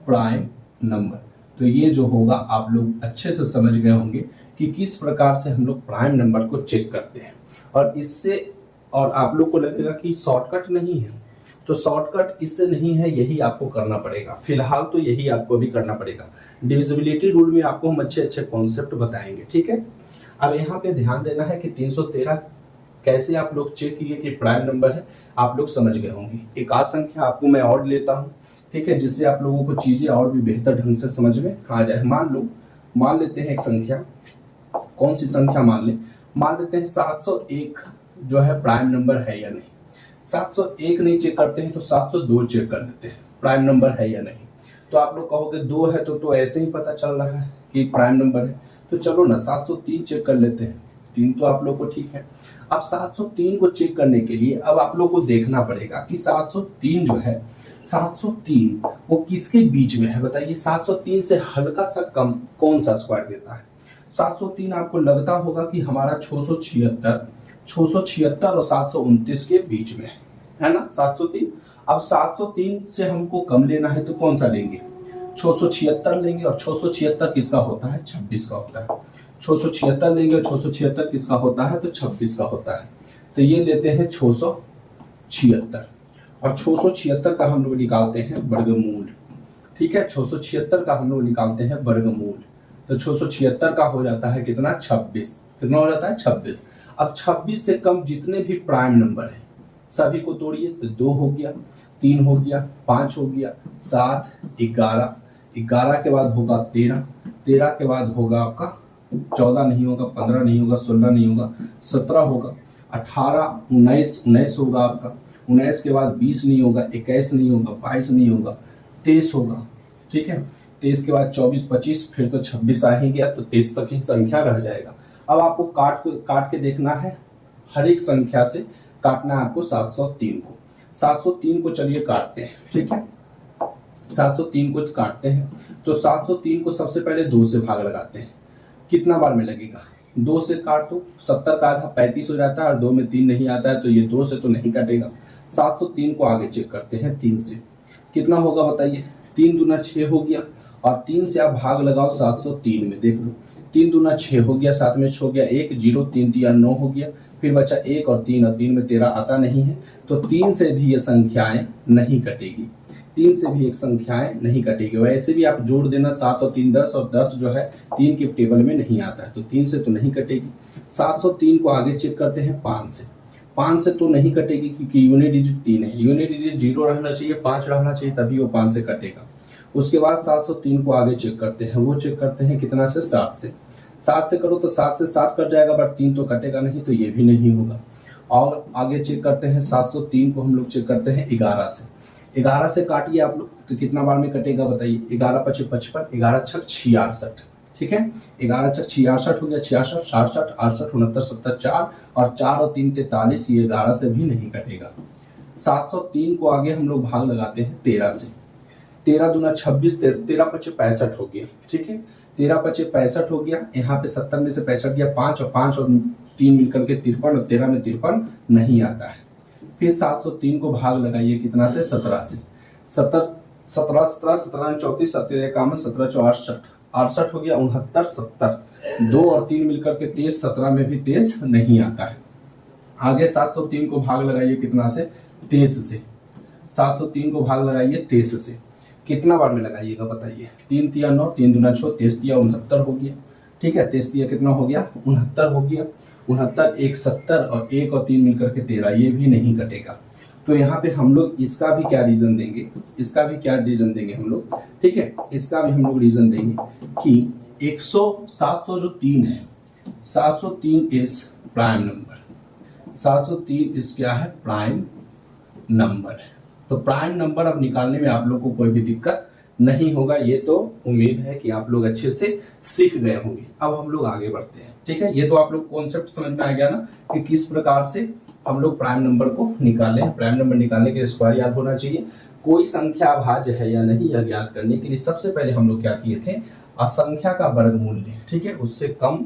प्राइम नंबर। तो ये जो होगा आप लोग अच्छे से समझ गए होंगे कि किस प्रकार से हम लोग प्राइम नंबर को चेक करते हैं। और इससे और आप लोग को लगेगा कि शॉर्टकट नहीं है, तो शॉर्टकट इससे नहीं है, यही आपको करना पड़ेगा। फिलहाल तो यही आपको भी करना पड़ेगा। डिविजिबिलिटी रूल में आपको हम अच्छे अच्छे कॉन्सेप्ट बताएंगे। ठीक है, अब यहाँ पे ध्यान देना है कि 313 कैसे आप लोग चेक किए कि प्राइम नंबर है, आप लोग समझ गए होंगे। एक आध संख्या आपको मैं और लेता हूँ, ठीक है, जिससे आप लोगों को चीजें और भी बेहतर ढंग से समझ में आ जाए। मान लेते हैं एक संख्या, कौन सी संख्या मान लेते हैं 701 जो है प्राइम नंबर है या नहीं। 701 नहीं चेक करते हैं तो 702 चेक कर लेते हैं प्राइम नंबर है या नहीं। तो आप लोग कहोगे 2 है तो ऐसे ही पता चल रहा है कि प्राइम नंबर है, तो चलो ना 703 चेक कर लेते हैं। 3 तो आप लोग को ठीक है। अब 703 को चेक करने के लिए अब आप लोग को देखना पड़ेगा कि 703 जो है, 703 वो किसके बीच में है, बताइए। 703 से हल्का सा कम कौन सा स्क्वायर देता है। 703 आपको लगता होगा कि हमारा 676 और 729 के बीच में है ना 703। अब 703 से हमको कम लेना है तो कौन सा लेंगे, 676 लेंगे। और 676 किसका होता है, 26 का होता है। 676 लेंगे और 676 किसका होता है, तो 26 का होता है। तो ये लेते हैं 676 और 676 का हम लोग निकालते हैं वर्गमूल। ठीक है, 676 का हम लोग निकालते हैं वर्गमूल, तो 676 का हो जाता है कितना, 26। कितना हो जाता है, 26। अब 26 से कम जितने भी प्राइम नंबर है सभी को तोड़िए, तो 2 हो गया, 3 हो गया, 5 हो गया, 7 11, 11 के बाद होगा 13, 13 के बाद होगा आपका 14 नहीं होगा, 15 नहीं होगा, 16 नहीं होगा, 17 होगा, 18 19 19 होगा आपका, 19 के बाद 20 नहीं होगा, 21 नहीं होगा, 22 नहीं होगा, 23 होगा। ठीक है, 23 के बाद 24 25 फिर तो 26 आ ही गया, तो 23 तक ही संख्या रह जाएगा। अब आपको काट के देखना है, हर एक संख्या से काटना है आपको 703 को। 703 को चलिए काटते हैं। ठीक है, 703 को काटते हैं तो 703 को सबसे पहले 2 से भाग लगाते हैं। कितना बार में लगेगा, 2 से काट दो, 70 का आधा 35 हो जाता है और 2 में 3 नहीं आता है तो ये 2 से तो नहीं कटेगा। 703 को आगे चेक करते हैं 3 से, कितना होगा बताइए। 3 दूना 6 हो गया और 3 से आप भाग लगाओ 703 में, देख लो 3 दूना 6 हो गया, 7 में 6 हो गया 1 0 3 3 9 हो गया, फिर बचा 1 और 3 में 13 आता नहीं है, तो 3 से भी ये संख्याएं नहीं कटेगी। 3 से भी एक संख्याएं नहीं कटेगी। वैसे भी आप जोड़ देना 7 और 3 10 और 10 जो है 3 के टेबल में नहीं आता है, तो 3 से तो नहीं कटेगी। 703 को आगे चेक करते हैं 5 से। 5 से तो नहीं कटेगी क्योंकि यूनिट डिजिट 3 है, यूनिट डिजिट 0 रहना चाहिए, 5 रहना चाहिए, तभी वो 5 से कटेगा। उसके बाद 703 को आगे चेक करते हैं, वो चेक करते हैं कितना से, 7 से। 7 से करो तो 7 से 7 कट जाएगा, बट 3 तो कटेगा नहीं, तो ये भी नहीं होगा। और आगे चेक करते हैं 703 को हम लोग चेक करते हैं 11 से। 11 से काटिए आप लोग तो कितना बार में कटेगा बताइए। 11 5 55, 11 6 66। ठीक है, 11 6 66 हो गया, 66 67 68 69 70 4 और 4 और 3 43, ये 11 से भी नहीं कटेगा। 703 को आगे हम लोग भाग लगाते हैं 13 से। 13 दूना 26, 13 पचे 65 हो गया। ठीक है, 13 पचे 65 हो गया। यहाँ पे 70 में से 65 गया 5 और 3 मिलकर के 53 और 13 में 53 नहीं आता है। फिर 703 को भाग लगाइए कितना से 17 से। 17 17 17 17 34 17 51 17 64 68 हो गया। 69 70 2 और 3 मिलकर के 23, 17 में भी 23 नहीं आता है। आगे 703 को भाग लगाइए कितना से 23 से। 703 को भाग लगाइए 23 से। कितना बार में लगाइएगा बताइए। 3 तिया 9, 3 दूना 6, 23 तिया 69 हो गया। ठीक है, 23 तिया कितना हो गया 69 हो गया। 69 1 70 और 1 और 3 मिलकर के 13, ये भी नहीं कटेगा। तो यहाँ पे हम लोग इसका भी क्या रीजन देंगे, इसका भी क्या रीजन देंगे हम लोग। ठीक है, इसका भी हम लोग रीजन देंगे कि 700 जो 3 है, 703 इज प्राइम नंबर। 703 इस क्या है प्राइम नंबर है। तो प्राइम नंबर अब निकालने में आप लोग को कोई भी दिक्कत नहीं होगा। ये तो उम्मीद है कि आप लोग अच्छे से सीख गए होंगे। अब हम लोग आगे बढ़ते हैं। ठीक है, ये तो आप लोग कॉन्सेप्ट समझ में आ गया ना कि किस प्रकार से हम लोग प्राइम नंबर को निकालें। प्राइम नंबर निकालने के लिए स्क्वायर याद होना चाहिए। कोई संख्या अभाज्य है या नहीं यह ज्ञात करने के लिए सबसे पहले हम लोग क्या किए थे, असंख्या का वर्गमूल लें। ठीक है, उससे कम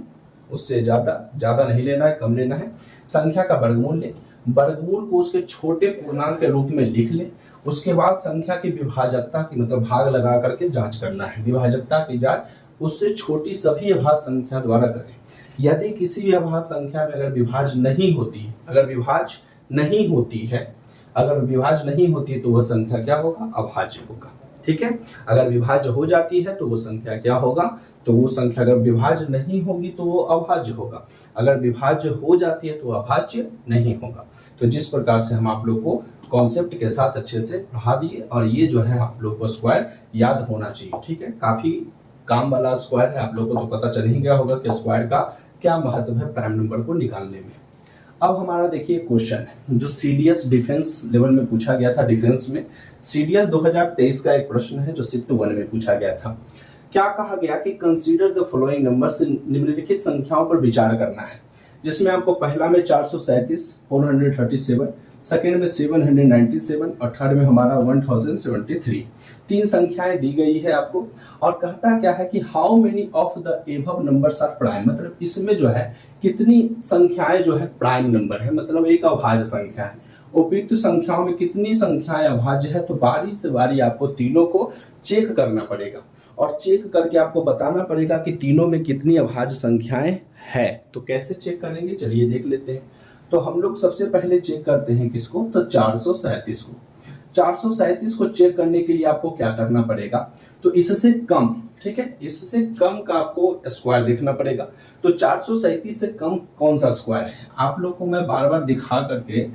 उससे ज्यादा नहीं लेना है, कम लेना है। संख्या का वर्गमूल लें, वर्गमूल को उसके छोटे पूर्णांक के रूप में लिख लें। उसके बाद संख्या की विभाजकता की मतलब भाग लगा करके जांच करना है। विभाजकता की जांच उससे छोटी सभी अभाज्य संख्या द्वारा करें। यदि किसी भी अभाज्य संख्या में अगर विभाज्य नहीं होती, अगर विभाज्य नहीं होती तो वह संख्या क्या होगा, अभाज्य होगा। ठीक है, अगर विभाज्य हो जाती है तो वो संख्या क्या होगा, तो वो संख्या अगर विभाज्य नहीं होगी तो वो अभाज्य होगा। अगर विभाज्य हो जाती है तो अभाज्य नहीं होगा। तो जिस प्रकार से हम आप लोग को कॉन्सेप्ट के साथ अच्छे से पढ़ा दिए, और ये जो है आप लोग को स्क्वायर याद होना चाहिए। ठीक है, काफी काम वाला स्क्वायर है। आप लोग को तो पता चल ही गया होगा कि स्क्वायर का क्या महत्व है प्राइम नंबर को निकालने में। अब हमारा देखिए क्वेश्चन है जो सीडीएस डिफेंस लेवल में पूछा गया था। डिफेंस में सीडीएस 2023 का एक प्रश्न है जो शिफ्ट 1 में पूछा गया था। क्या कहा गया कि कंसीडर द फॉलोइंग नंबर्स, निम्नलिखित संख्याओं पर विचार करना है, जिसमें आपको पहला में 437 437, सेकेंड में 797 और थर्ड में हमारा 1073। 3 संख्याएं दी गई है आपको, और कहता क्या है कि how many of the above numbers are prime, मतलब इसमें जो है कितनी संख्याएं जो है प्राइम नंबर है, मतलब एक अभाज्य संख्या है। उपयुक्त संख्याओं में कितनी संख्याएं अभाज्य है, तो बारी से बारी आपको तीनों को चेक करना पड़ेगा और चेक करके आपको बताना पड़ेगा कि तीनों में कितनी अभाज्य संख्याएं है। तो कैसे चेक करेंगे चलिए देख लेते हैं। तो हम लोग सबसे पहले चेक करते हैं किसको, तो 437 को। 437 को चेक करने के लिए आपको क्या करना पड़ेगा, तो इससे कम, ठीक है, इससे कम का आपको स्क्वायर देखना पड़ेगा। तो 437 से कम कौन सा स्क्वायर है, आप लोग को मैं बार बार दिखा करके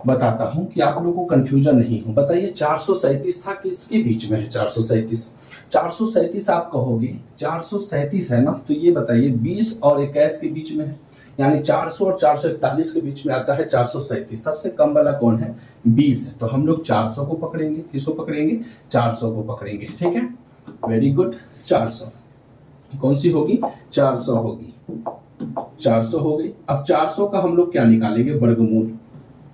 बताता हूं कि आप लोगों को कंफ्यूजन नहीं हो। बताइए 437 था किसके बीच में है, 437 आप कहोगे 437 है ना, तो ये बताइए 20 और 21 के बीच में है, यानी 400 और 441 के बीच में आता है 437। सबसे कम वाला कौन है, 20 है। तो हम लोग 400 को पकड़ेंगे। किसको पकड़ेंगे, 400 को पकड़ेंगे। ठीक है, वेरी गुड। 400 कौन सी होगी, 400 होगी, 400 हो गई। अब 400 का हम लोग क्या निकालेंगे, वर्गमूल।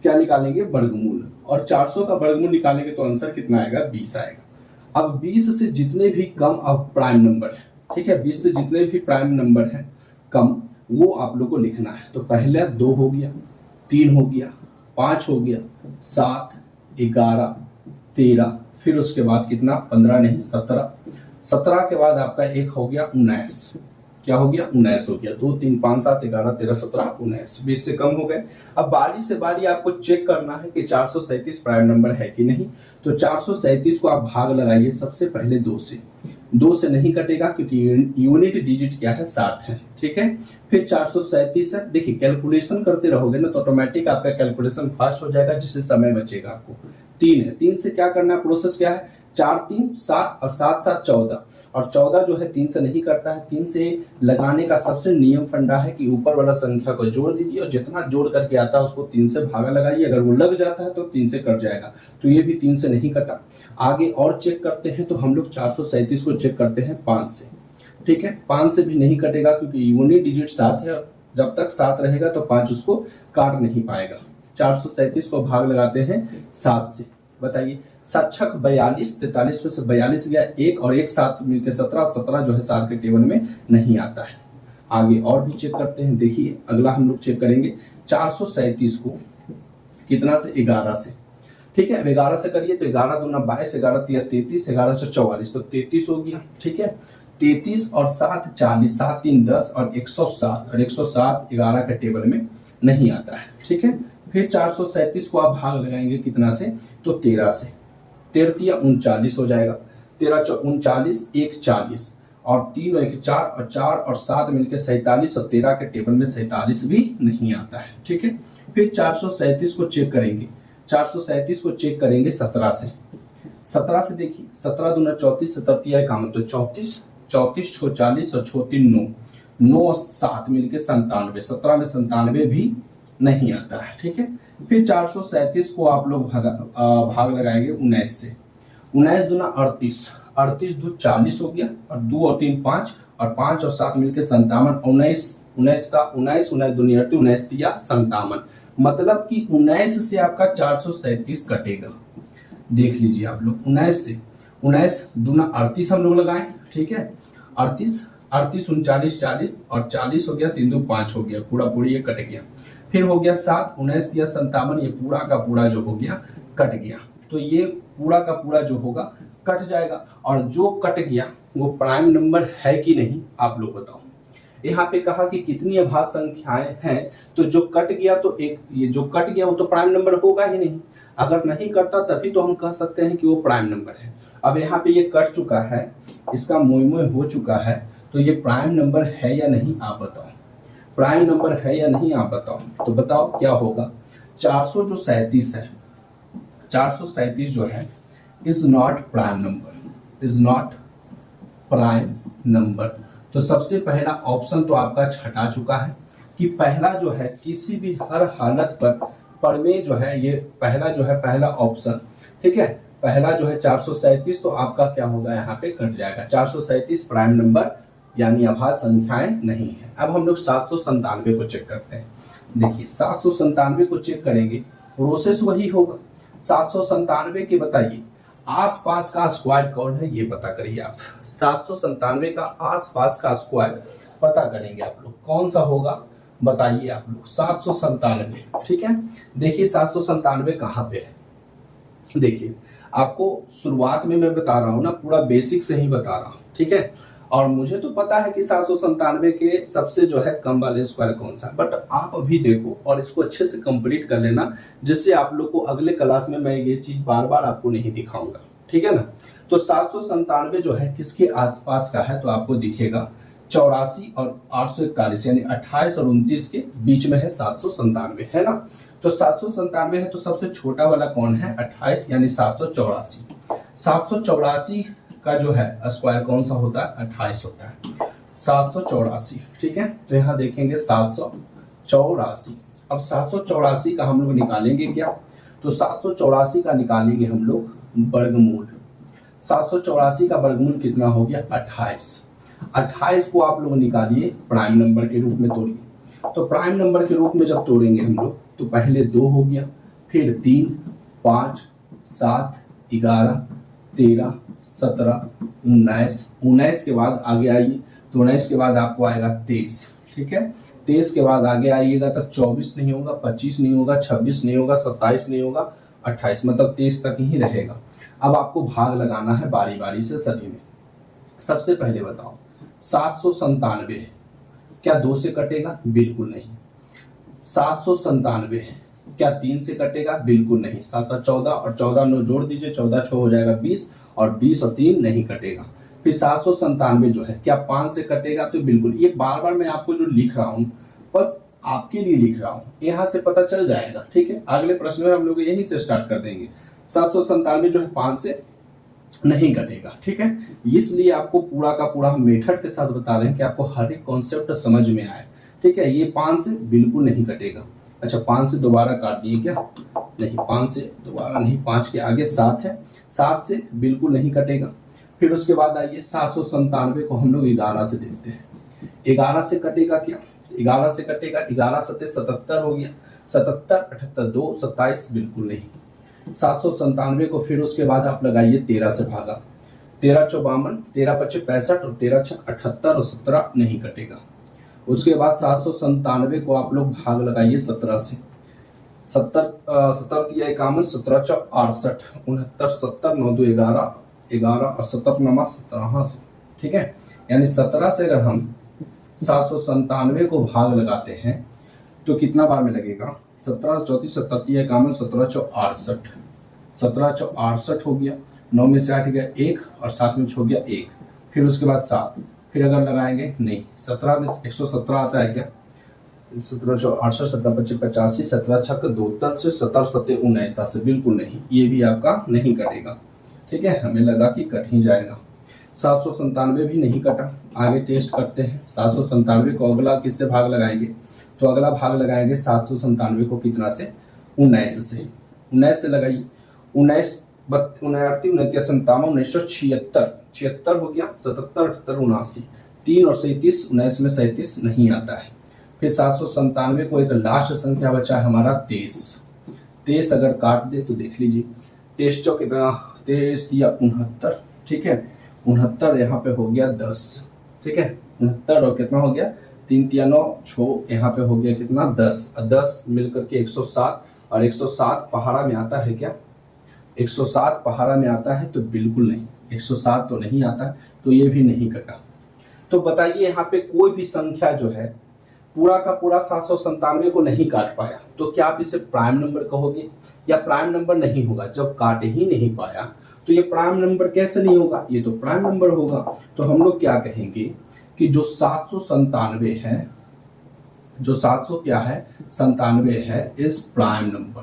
क्या निकालेंगे, वर्गमूल। और 400 का वर्गमूल निकालेंगे तो आंसर कितना आएगा, 20 आएगा। अब 20 से जितने भी कम अब प्राइम नंबर है, ठीक है, 20 से जितने भी प्राइम नंबर है कम, वो आप लोग को लिखना है। तो पहले 2 हो गया, 3 हो गया, 5 हो गया, 7, 11, 13, फिर उसके बाद कितना, 15 नहीं 17, 17 के बाद आपका एक हो गया 19। क्या हो गया, 19 हो गया। 2, 3, 5, 7, 11, 13, 17, 19, 20 से कम हो गए। अब बारी से बारी आपको चेक करना है कि 437 प्राइम नंबर है कि नहीं। तो 437 को आप भाग लगाइए सबसे पहले 2 से। 2 से नहीं कटेगा क्योंकि यूनिट डिजिट क्या है, 7 है। ठीक है, फिर 437 है। देखिए कैलकुलेशन करते रहोगे ना तो ऑटोमेटिक आपका कैलकुलेशन फास्ट हो जाएगा, जिससे समय बचेगा आपको। 3 है, 3 से क्या करना है, प्रोसेस क्या है, 4, 3, 7 और 7, 7, 14, और 14 जो है 3 से नहीं करता है। 3 से लगाने का सबसे नियम फंडा है कि ऊपर वाला संख्या को जोड़ दीजिए और जितना जोड़ करके आता है उसको 3 से भागा लगाइए। अगर वो लग जाता है तो 3 से कट जाएगा, तो ये भी 3 से नहीं कटा। आगे और चेक करते हैं तो हम लोग 437 को चेक करते हैं 5 से। ठीक है, 5 से भी नहीं कटेगा क्योंकि यूनिट डिजिट 7 है, जब तक 7 रहेगा तो 5 उसको काट नहीं पाएगा। 437 को भाग लगाते हैं 7 से। बताइए। 7 छक 42, 43 में से 42 गया 1 और 1 7 मिलकर 17, 17 जो है 7 के टेबल में नहीं आता है। आगे और भी चेक करते हैं। देखिए अगला हम लोग चेक करेंगे 437 को कितना से 11 से, ठीक है। अब 11 से करिए तो 11 दूना 22, 11 तिया 33, 11 से 44 तो 33 हो गया, ठीक है। 33 और 7 40, 7 3 10 और 107 और 107 11 के टेबल में नहीं आता है, ठीक है। फिर 437 को आप भाग लगाएंगे कितना से, तो 13 से। 13 तिया 39 हो जाएगा, 13 39, 1 40 और 3 और 1 4 और 4 और 7 मिलकर 47 और 13 के टेबल में 47 भी नहीं आता है, ठीक है। फिर 437 को चेक करेंगे, 437 को चेक करेंगे 17 से। 17 से देखिए 17 दूना 34, 17 तिया इक्यावन तो 34, 34 छो 40 और छो 3 9, 9 और 7 मिलकर 97, 17 में 97 भी नहीं आता है, ठीक है। फिर 437 को आप लोग भाग लगाएंगे 19 से। 19 दूना 38, 38 दू 40 हो गया और 2 और 3 5 और 5 और 7 मिलकर 57, 19 19 का 19 19 दूनी 38, 19 तिया 57, मतलब कि 19 से आपका 437 कटेगा। देख लीजिए आप लोग 19 से, 19 दूना 38 हम लोग लगाएं, ठीक है। 38 38 39 40 और 40 हो गया, 3 2 5 हो गया, पूरा पूरी ये कट गया। फिर हो गया 7 19 तिया 57, ये पूरा का पूरा जो हो गया कट गया। तो ये पूरा का पूरा जो होगा कट जाएगा, और जो कट गया वो प्राइम नंबर है कि नहीं आप लोग बताओ। यहाँ पे कहा कि कितनी अभाज्य संख्याएं हैं, तो जो कट गया तो एक, ये जो कट गया वो तो प्राइम नंबर होगा ही नहीं। अगर नहीं कटता तभी तो हम कह सकते हैं कि वो प्राइम नंबर है। अब यहाँ पे ये कट चुका है, इसका मोय मोय हो चुका है, तो ये प्राइम नंबर है या नहीं आप बताओ। प्राइम नंबर है या नहीं आप बताओ। तो बताओ क्या होगा। 437 है, 437 जो है is not prime number, is not prime number. तो सबसे पहला ऑप्शन तो आपका छटा चुका है कि पहला जो है किसी भी हर हालत पर में जो है, ये पहला जो है पहला ऑप्शन, ठीक है। पहला जो है 437 तो आपका क्या होगा, यहाँ पे कट जाएगा। 437 प्राइम नंबर यानी अभाज्य संख्याएं नहीं है। अब हम लोग 797 को चेक करते हैं। देखिए 797 को चेक करेंगे, प्रोसेस वही होगा। 797 के बताइए आसपास का स्क्वायर कौन है, ये पता करिए आप। 797 का आसपास का स्क्वायर पता करेंगे आप लोग, कौन सा होगा बताइए आप लोग। 797, ठीक है। देखिए 797 कहाँ पे है। देखिए आपको शुरुआत में मैं बता रहा हूँ ना, पूरा बेसिक से ही बता रहा हूँ, ठीक है। और मुझे तो पता है कि 797 के सबसे जो है कम वाले स्क्वायर कौन सा, बट आप अभी देखो और इसको अच्छे से कंप्लीट कर लेना, जिससे आप लोग को अगले क्लास में मैं ये चीज बार बार आपको नहीं दिखाऊंगा, ठीक है ना। तो 797 जो है किसके आसपास का है, तो आपको दिखेगा 84 और 841 यानी 28 और 29 के बीच में है 797, है ना। तो 797 है तो सबसे छोटा वाला कौन है, 28 यानी 784। 784 का जो है स्क्वायर कौन सा होता है, 28 होता है। 784, ठीक है। तो यहाँ देखेंगे 784। अब 784 का हम लोग निकालेंगे क्या, तो 784 का निकालेंगे हम लोग वर्गमूल। 784 का वर्गमूल कितना हो गया, 28। 28 को आप लोग निकालिए, प्राइम नंबर के रूप में तोड़िए। तो प्राइम नंबर के रूप में जब तोड़ेंगे हम लोग, तो पहले 2 हो गया, फिर 3 5 7 11 13 17 19, 19 के बाद आगे आइए, तो 19 के बाद आपको आएगा 23, ठीक है। 23 के बाद आगे आइएगा तो 24 नहीं होगा, 25 नहीं होगा, 26 नहीं होगा, 27 नहीं होगा, 28, मतलब 23 तक ही रहेगा। अब आपको भाग लगाना है बारी बारी से सभी में। सबसे पहले बताओ 797 क्या 2 से कटेगा, बिल्कुल नहीं। 797 क्या 3 से कटेगा, बिल्कुल नहीं। 7 7 14 और 14 9 जोड़ दीजिए, 14 6 हो जाएगा 20 और 20 और 3 नहीं कटेगा। फिर 797 जो है क्या 5 से कटेगा, तो बिल्कुल। ये बार बार मैं आपको जो लिख रहा हूँ बस आपके लिए लिख रहा हूँ, यहाँ से पता चल जाएगा, ठीक है। अगले प्रश्न में हम लोग यहीं से स्टार्ट कर देंगे। 797 जो है 5 से नहीं कटेगा, ठीक है। इसलिए आपको पूरा का पूरा मेथड के साथ बता रहे हैं कि आपको हर एक कॉन्सेप्ट समझ में आए, ठीक है। ये 5 से बिल्कुल नहीं कटेगा। अच्छा 5 से दोबारा काट दिए क्या, नहीं 5 से दोबारा नहीं, 5 के आगे 7 है, 7 से बिल्कुल नहीं कटेगा। फिर उसके बाद आइए 797 को हम लोग 11 से देखते हैं। 11 से कटेगा क्या, 11 से कटेगा, 11 7 77 हो गया, 77 78 2 27 बिल्कुल नहीं। 797 को फिर उसके बाद आप लगाइए 13 से भागा, 13 चौ 52, 13 पच्चे 65 और 13 छक 78 और 17 नहीं कटेगा। उसके बाद 797 को आप लोग भाग लगाइए 17 से, 70 तिया 51, 17 चौ 68, 69, 70, 9 2 11, 11 और 17 नमा 17 से, ठीक है। यानी 17 से अगर हम 797 को भाग लगाते हैं तो कितना बार में लगेगा, 17 34, 70 तिया 51, 17 चौ 68, 17 चौ 68 हो गया, 9 में से 8 गया 1 और 7 में हो गया 1, फिर उसके बाद 7, फिर अगर लगाएंगे नहीं, 17 में 117 आता है क्या, 17 चौ 68, 17 पच्चीस 85, 17 छक 2 से 17 सत्ते 19 से बिल्कुल नहीं, ये भी आपका नहीं कटेगा, ठीक है। हमें लगा कि कट ही जाएगा। 797 भी नहीं कटा, आगे टेस्ट करते हैं। 797 को अगला किससे भाग लगाएंगे, तो अगला भाग लगाएंगे 797 को कितना से, 19 से, 19 से लगाइए, 19 59 29 57 1976, 76 हो गया, 77 78 79, 3 और 37, 19 में 37 नहीं आता है। फिर 797 को एक लास्ट संख्या बचा है हमारा 23, 23 अगर काट दे तो देख लीजिए, 23 चौ कितना, 23 या 69, ठीक है, 69 यहाँ पे हो गया 10, ठीक है, 69 और कितना हो गया 3 तिया 9 6, यहाँ पे हो गया कितना 10, 10 मिलकर के 107, और 107 पहाड़ा में आता है क्या, 107 पहाड़ा में आता है तो बिल्कुल नहीं, 107 तो नहीं आता, तो ये भी नहीं कटा। तो बताइए यहाँ पे कोई भी संख्या जो है पूरा का पूरा 797 को नहीं काट पाया, तो क्या आप इसे प्राइम नंबर कहोगे, या प्राइम नंबर नहीं होगा। जब काट ही नहीं पाया तो ये प्राइम नंबर कैसे नहीं होगा, ये तो प्राइम नंबर होगा। तो हम लोग क्या कहेंगे कि जो 797 है, जो 700 क्या है 97 है, इस प्राइम नंबर,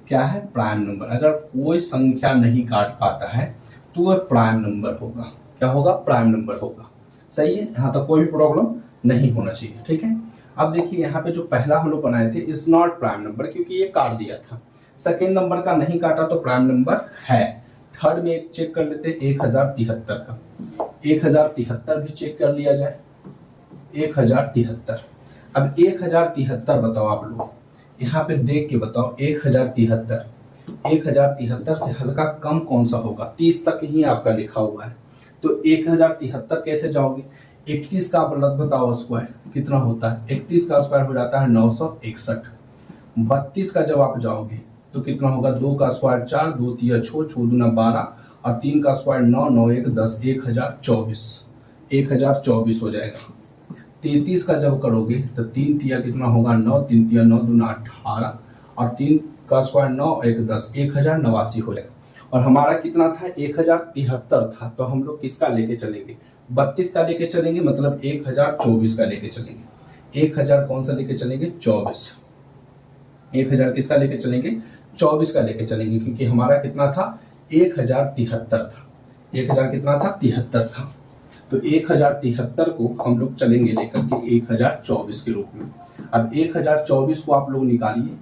क्या है प्राइम नंबर। अगर कोई संख्या नहीं काट पाता है तो वह प्राइम नंबर होगा, क्या होगा प्राइम नंबर होगा, सही है। यहाँ तक कोई भी प्रॉब्लम नहीं होना चाहिए, ठीक है। अब देखिए यहाँ पे जो पहला हम लोग बनाए थे इज नॉट प्राइम नंबर, क्योंकि ये काट दिया था। सेकेंड नंबर का नहीं काटा तो प्राइम नंबर है। थर्ड में एक चेक कर लेते हैं 1073 का, 1073 भी चेक कर लिया जाए, 1073। अब 1073 बताओ आप लोग, यहाँ पे देख के बताओ 1073 से हल्का कम कौन सा होगा, 30 तक ही आपका लिखा हुआ है, तो 1073 कैसे जाओगे, 31 का आप लग बताओ स्क्वायर कितना होता है, 31 का स्क्वायर हो जाता है 961, 32 का जब आप जाओगे तो कितना होगा, 2 का स्क्वायर 4, 2 तिया 6, 6 दूना 12 और 3 का स्क्वायर 9, 9 1 10, 1024 हो जाएगा। 33 का जब करोगे तो 3 तिया कितना होगा 9, 3 तिया 9 दूना 18 और 3 का स्क्वायर 9 1 10, 1089 हो जाएगा। और हमारा कितना था 1073 था, तो हम लोग किसका लेके चलेंगे, 32 का लेके चलेंगे, मतलब 1024 का लेके चलेंगे। 1000 कौन सा लेके चलेंगे 24, 1000 किसका लेके चलेंगे 24 का लेके चलेंगे, क्योंकि हमारा कितना था 1073 था, 1000 कितना था 73 था। तो 1073 को हम लोग चलेंगे लेकर के 1024 के रूप में। अब 1024 को आप लोग निकालिए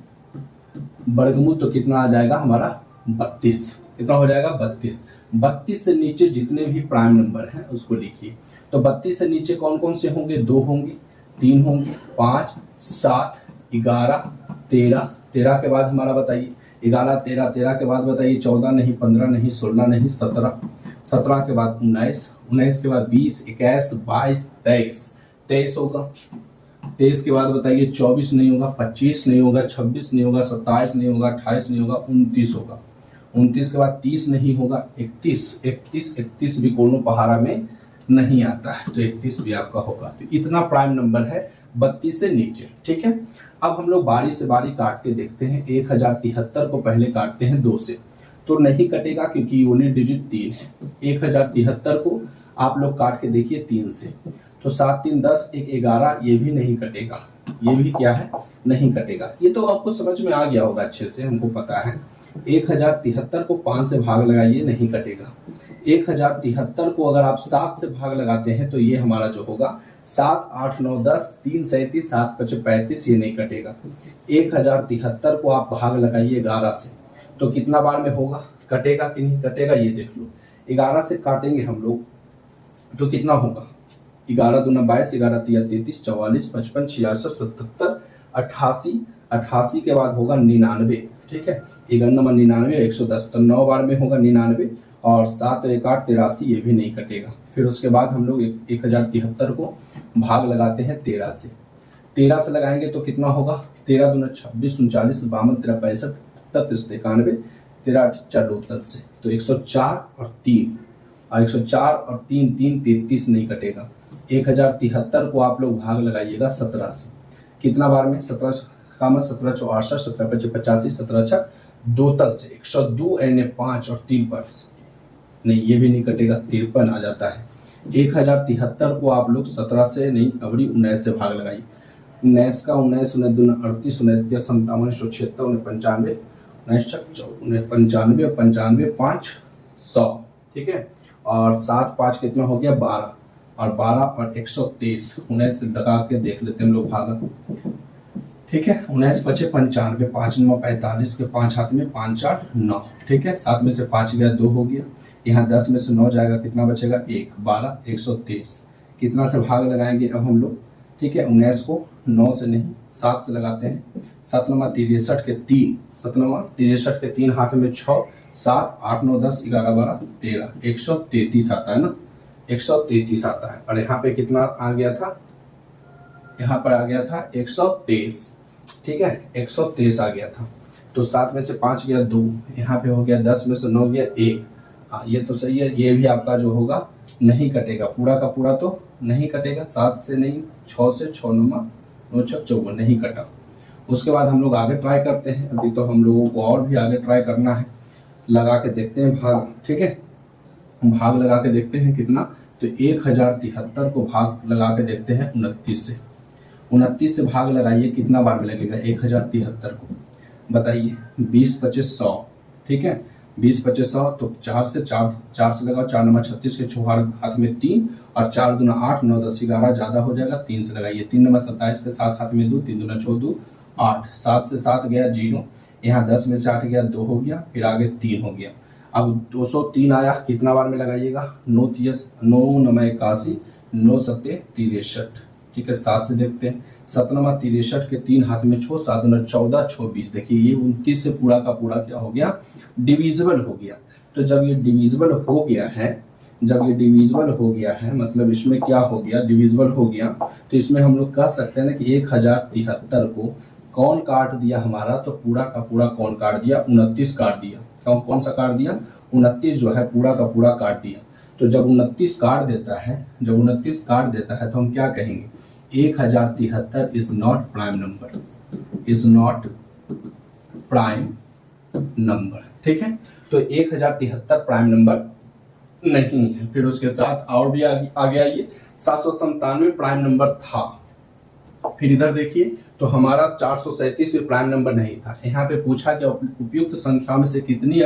वर्गमूल, तो कितना आ जाएगा हमारा 32, कितना हो जाएगा 32। 32 से नीचे जितने भी प्राइम नंबर हैं उसको लिखिए। तो 32 से नीचे कौन कौन से होंगे, 2 होंगे, 3 होंगे, 5 7 11 13, 13 के बाद हमारा बताइए 11 13, 13 के बाद बताइए 14 नहीं, 15 नहीं, 16 नहीं, 17, 17 के बाद 19, 19 के बाद 20 21 22 23, 23 होगा। 23 के बाद बताइए 24 नहीं होगा, 25 नहीं होगा, 26 नहीं होगा, 27 नहीं होगा, 28 नहीं होगा, 29 होगा। 29 के बाद 30 नहीं होगा, 31 भी कोनो पहाड़ा में नहीं आता है, तो 31 भी आपका होगा। तो इतना प्राइम नंबर है 32 से नीचे, ठीक है। अब हम लोग बारी से बारी काट के देखते हैं। 1073 को पहले काटते हैं 2 से, तो नहीं कटेगा क्योंकि यूनिट डिजिट 3 है। 1073 को आप लोग काट के देखिए 3 से, तो 7 3 10 1 11, ये भी नहीं कटेगा, ये भी क्या है नहीं कटेगा। ये तो आपको समझ में आ गया होगा अच्छे से, हमको पता है। 1073 को 5 से भाग लगाइए, नहीं कटेगा। 1073 को अगर आप 7 से भाग लगाते हैं तो ये हमारा जो होगा 7 8 9 10 3 37 7 5 35, ये नहीं कटेगा। 1073 को आप भाग लगाइए 11 से, तो कितना बार में होगा, कटेगा कि नहीं कटेगा, ये देख लो। 11 से काटेंगे हम लोग तो कितना होगा, 11 दूना 22, 11 तिया 33, 44 55 66 77 88, 88 के बाद होगा 99, ठीक है। 11 नंबर 99 110, तो 9 बार में होगा 99 और 7 और 1 8 83, ये भी नहीं कटेगा। फिर उसके बाद हम लोग 1073 को भाग लगाते हैं 13 से। 13 से लगाएंगे तो कितना होगा, 13 दूना 26, 39, 52, 13 65, 33, 91, 13 4 2 से, तो 104 और 3 और 104 और 3 3 33 नहीं कटेगा। 1073 को आप लोग भाग लगाइएगा 17 से। कितना बार में, 17 का 17 4 68, 17 5 85, 17 6 2 तल से, 102 एने 5 और 3 पर नहीं, ये भी नहीं कटेगा, 53 आ जाता है। 1073 को आप लोग 17 से नहीं, अबरी 19 से भाग लगाइए। 19 का 19, 19 दूना 38, 19 3 57, 176, 95, 95, 95 5 100, ठीक है। और 7 5 कितना हो गया, 12 और 12 और 123, 19 से लगा के देख लेते हैं हम लोग भागा, ठीक है। 19 5 95, 5 9 45 के 5 हाथ में 5 4 9, ठीक है। 7 में से 5 गया 2 हो गया, यहाँ 10 में से 9 जाएगा, कितना बचेगा 1, 12 123। कितना से भाग लगाएंगे अब हम लोग, ठीक है। 19 को 9 से नहीं 7 से लगाते हैं। 7 नंबर 63 के 3, 7 नंबर 63 के 3 हाथ में 6, 7 8 9 10 11 12 13, 133 आता है ना, 133 आता है। और यहाँ पे कितना आ गया था, यहाँ पर आ गया था 123, ठीक है, 123 आ गया था। तो 7 में से 5 गया 2, यहाँ पे हो गया 10 में से 9 गया 1। हाँ ये तो सही है, ये भी आपका जो होगा नहीं कटेगा, पूरा का पूरा तो नहीं कटेगा। 7 से नहीं, 6 से, 6 9 9 6 54 नहीं कटा। उसके बाद हम लोग आगे ट्राई करते हैं। अभी तो हम लोगों को और भी आगे ट्राई करना है, लगा के देखते हैं भाग, ठीक है। भाग लगा के देखते हैं कितना, तो 1073 को भाग लगा के देखते हैं 29 से। 29 से भाग लगाइए, कितना बार में लगेगा 1073 को, बताइए। 20 25 100, ठीक है। 20 25 100, तो 4 से लगाओ, 4 नंबर 36 के 6 हाथ में 3 और 4 दूना 8 9 10 11 ज़्यादा हो जाएगा, 3 से लगाइए। 3 नंबर 27 के 7 हाथ में 2, 3 दूना 6 2 8, 7 से 7 गया 0, यहाँ 10 में से 8 गया 2 हो गया, फिर आगे 3 हो गया। अब 203 आया, कितना बार में लगाइएगा, 9 9 81, 9 7 63, ठीक है। 7 से देखते हैं। 7 नंबर 63 के 3 हाथ में 6, 7 9 14 26, देखिए ये 29 से पूरा का पूरा क्या हो गया, डिविजिबल हो गया। तो जब ये डिविजिबल हो गया है, मतलब इसमें क्या हो गया, डिविजिबल हो गया, तो इसमें हम लोग कह सकते हैं ना कि 1073 को कौन काट दिया हमारा, तो पूरा का पूरा कौन काट दिया, 29 काट दिया। कौन सा काट दिया, 29 जो है पूरा का पूरा काट दिया। तो जब 29 काट देता है, तो हम क्या कहेंगे, 1073 इज नॉट प्राइम नंबर, ठीक है। तो 1073 प्राइम नंबर नहीं है। फिर उसके साथ और भी आगे आइए, 797 प्राइम नंबर था। फिर इधर देखिए, तो हमारा 437 भी प्राइम नंबर नहीं था। यहाँ पे पूछा कि उपयुक्त संख्या में से कितनी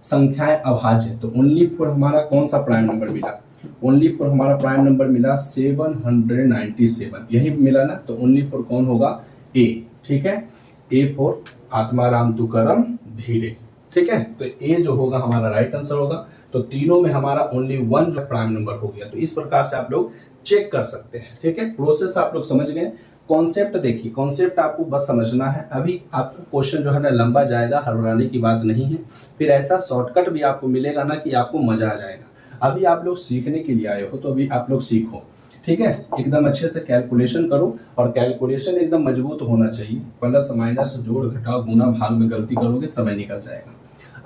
संख्याएं अभाज्य है, तो ओनली फॉर हमारा कौन सा प्राइम नंबर मिला, ओनली फॉर हमारा प्राइम नंबर मिला 797, यही मिला ना। तो ओनली फॉर कौन होगा, ए, ठीक है। ए फॉर आत्माराम तुकाराम भिड़े, ठीक है। तो ए जो होगा हमारा राइट आंसर होगा। तो तीनों में हमारा ओनली 1 जो प्राइम नंबर हो गया। तो इस प्रकार से आप लोग चेक कर सकते हैं, ठीक है। प्रोसेस आप लोग समझ गए। कॉन्सेप्ट देखिए, कॉन्सेप्ट आपको बस समझना है। अभी आपको क्वेश्चन जो है ना लंबा जाएगा, हड़बड़ाने की बात नहीं है। फिर ऐसा शॉर्टकट भी आपको मिलेगा ना कि आपको मजा आ जाएगा। अभी आप लोग सीखने के लिए आए हो, तो अभी आप लोग सीखो, ठीक है। एकदम अच्छे से कैलकुलेशन करो, और कैलकुलेशन एकदम मजबूत होना चाहिए। प्लस माइनस, जोड़ घटाव गुना भाग में गलती करोगे, समय निकल जाएगा।